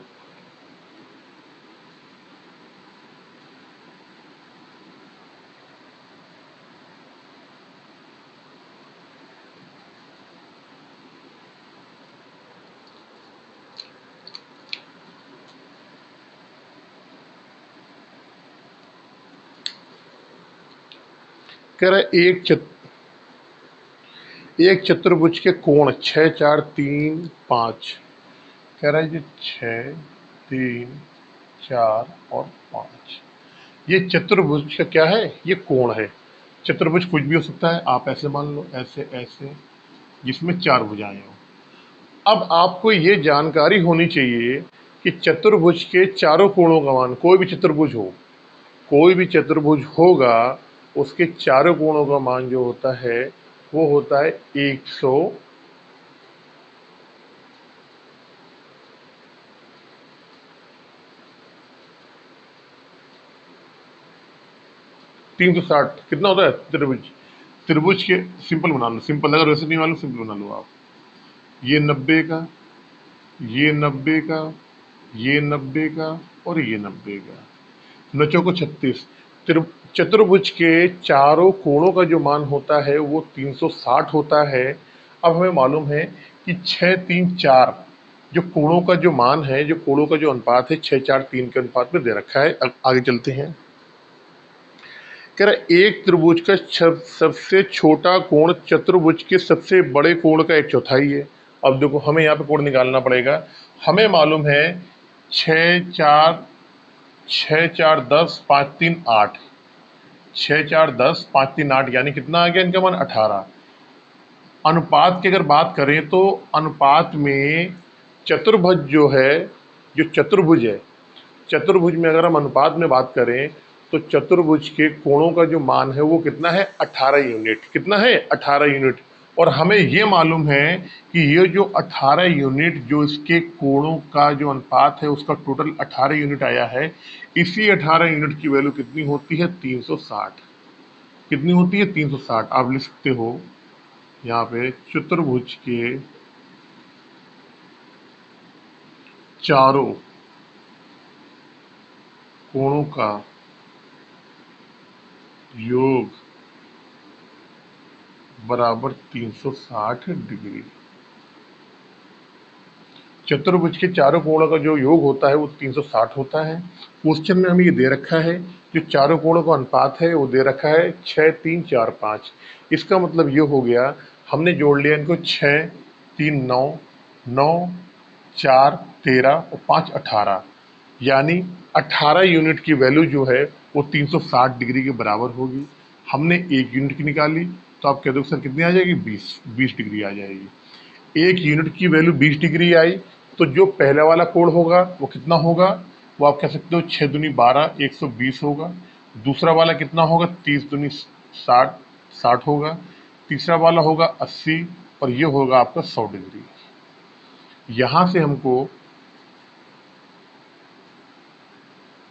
कह रहा है एक चतुर्भुज के कोण 6 4 3 5। कह रहा है जी 6 3 4 और 5, ये चतुर्भुज का क्या है, ये कोण है। चतुर्भुज कुछ भी हो सकता है, आप ऐसे मान लो, ऐसे ऐसे, जिसमें 4 भुजाएं हो। अब आपको ये जानकारी होनी चाहिए कि चतुर्भुज के चारों कोणों का मान, कोई भी चतुर्भुज हो, कोई भी चतुर्भुज होगा, उसके चारों कोणों का मान जो होता है वो होता है 100, 360। कितना होता है त्रिभुज, त्रिभुज के सिंपल बना लो, सिंपल, अगर वैसे नहीं मालूम सिंपल बना लो आप। ये 90 का, ये 90 का, ये 90 का, और ये 90 का, नचो को 36। चतुर्भुज के चारों कोणों का जो मान होता है वो 360 होता है। अब हमें मालूम है कि 6 3 4 जो कोणों का जो मान है, जो कोणों का जो अनुपात है, 6 4 3 के अनुपात में दे रखा है। अब आगे चलते हैं। कह रहा एक त्रिभुज का सबसे छोटा कोण चतुर्भुज के सबसे बड़े कोण का 1/4 है। अब देखो हमें यहाँ पे कोण निकालना पड़ेगा। हमें मालूम है 6 4 6 4 10 5 3 8, 6 4 10 5 3 8, यानी कितना आ गया इनका मान 18। अनुपात की अगर बात करें तो अनुपात में चतुर्भुज जो है, जो चतुर्भुज है, चतुर्भुज में अगर हम अनुपात में बात करें तो चतुर्भुज के कोणों का जो मान है वो कितना है, 18 यूनिट। कितना है, 18 यूनिट। और हमें ये मालूम है कि ये जो 18 यूनिट, जो इसके कोणों का जो अनुपात है उसका टोटल 18 यूनिट आया है। इसी 18 यूनिट की वैल्यू कितनी होती है, 360। कितनी होती है, 360। आप लिख सकते हो यहाँ पे चतुर्भुज के चारों कोणों का योग बराबर 360 डिग्री। चतुर्भुज के चारों कोणों का जो योग होता है वो 360 होता है। क्वेश्चन में हमें ये दे रखा है, जो चारों कोणों का अनुपात है वो दे रखा है 6 3 4 5। इसका मतलब ये हो गया, हमने जोड़ लिया इनको 6 3 9 9 4 13 और 5 18, यानी 18 यूनिट की वैल्यू जो है वो 360 डिग्री के बराबर होगी। हमने एक यूनिट की निकाली तो आप कह दो सर कितनी आ जाएगी, 20 डिग्री आ जाएगी। एक यूनिट की वैल्यू 20 डिग्री आई तो जो पहला वाला कोण होगा वो कितना होगा, वो आप कह सकते हो 6 दूनी 12 120 होगा। दूसरा वाला कितना होगा, 30 दूनी 60 60 होगा। तीसरा वाला होगा 80 और ये होगा आपका 100 डिग्री। यहां से हमको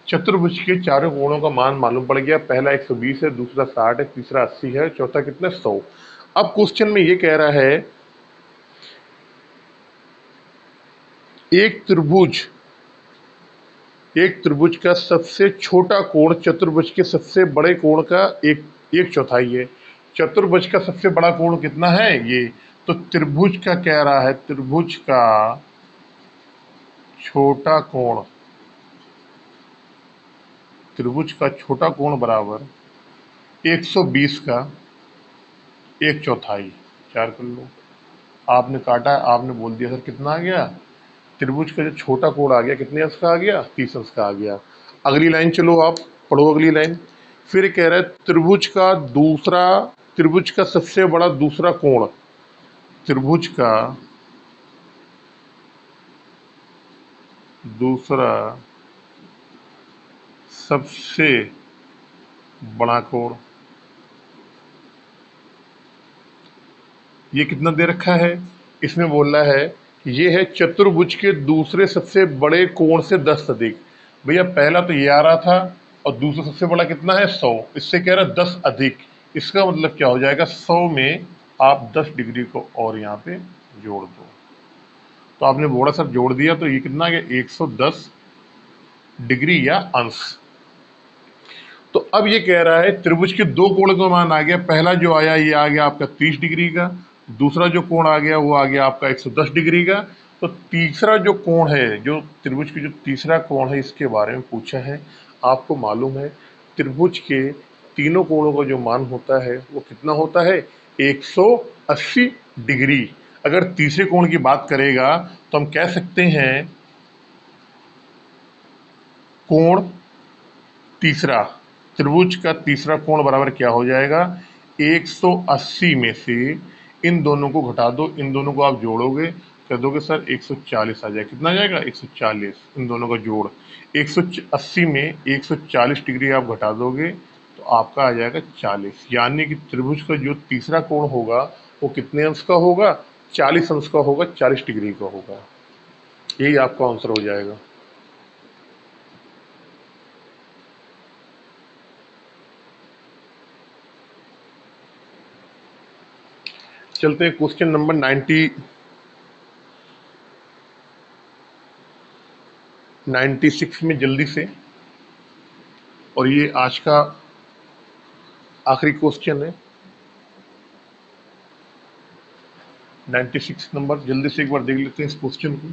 चतुर्भुज के चारों कोणों का मान मालूम पड़ गया। पहला 120 है, दूसरा 60 है, तीसरा 80 है, चौथा कितना 100। अब क्वेश्चन में ये कह रहा है एक त्रिभुज का सबसे छोटा कोण चतुर्भुज के सबसे बड़े कोण का एक चौथाई है। चतुर्भुज का सबसे बड़ा कोण कितना है, ये। तो त्रिभुज का कह रहा है, त्रिभुज का छोटा कोण, त्रिभुज का छोटा कोण बराबर 120 का एक चौथाई। चार कर लो, आपने काटा, आपने बोल दिया सर कितना आ गया, त्रिभुज का जो छोटा कोण आ गया कितने अंश का आ गया, 30 अंश का आ गया। अगली लाइन चलो आप पढ़ो, अगली लाइन। फिर कह रहा है त्रिभुज का सबसे बड़ा दूसरा कोण, त्रिभुज का दूसरा सबसे बड़ा कोण, ये कितना दे रखा है, इसमें बोल रहा है कि ये है चतुर्भुज के दूसरे सबसे बड़े कोण से 10 अधिक। भैया पहला तो ये आ रहा था और दूसरा सबसे बड़ा कितना है, 100। इससे कह रहा है 10 अधिक। इसका मतलब क्या हो जाएगा, 100 में आप 10 डिग्री को और यहाँ पे जोड़ दो। तो आपने बोला सर जोड़ दिया तो ये कितना आ गया, 110 डिग्री या अंश। तो अब ये कह रहा है त्रिभुज के दो कोण का मान आ गया। पहला जो आया ये आ गया आपका 30 डिग्री का, दूसरा जो कोण आ गया वो आ गया आपका 110 डिग्री का। तो तीसरा जो कोण है, जो त्रिभुज की जो तीसरा कोण है, इसके बारे में पूछा है। आपको मालूम है त्रिभुज के तीनों कोणों का जो मान होता है वो कितना होता है, 180 डिग्री। अगर तीसरे कोण की बात करेगा तो हम कह सकते हैं कोण तीसरा, त्रिभुज का तीसरा कोण बराबर क्या हो जाएगा, 180 में से इन दोनों को घटा दो, इन दोनों को आप जोड़ोगे, कह दोगे सर 140 आ जाएगा। कितना आ जाएगा, 140, इन दोनों का जोड़। 180 में 140 डिग्री आप घटा दोगे तो आपका आ जाएगा 40। यानी कि त्रिभुज का जो तीसरा कोण होगा वो कितने अंश का होगा, 40 अंश का होगा, 40 डिग्री का होगा। यही आपका आंसर हो जाएगा। चलते हैं क्वेश्चन नंबर 96 में जल्दी से, और ये आज का आखिरी क्वेश्चन है। 96 नंबर, जल्दी से एक बार देख लेते हैं इस क्वेश्चन को।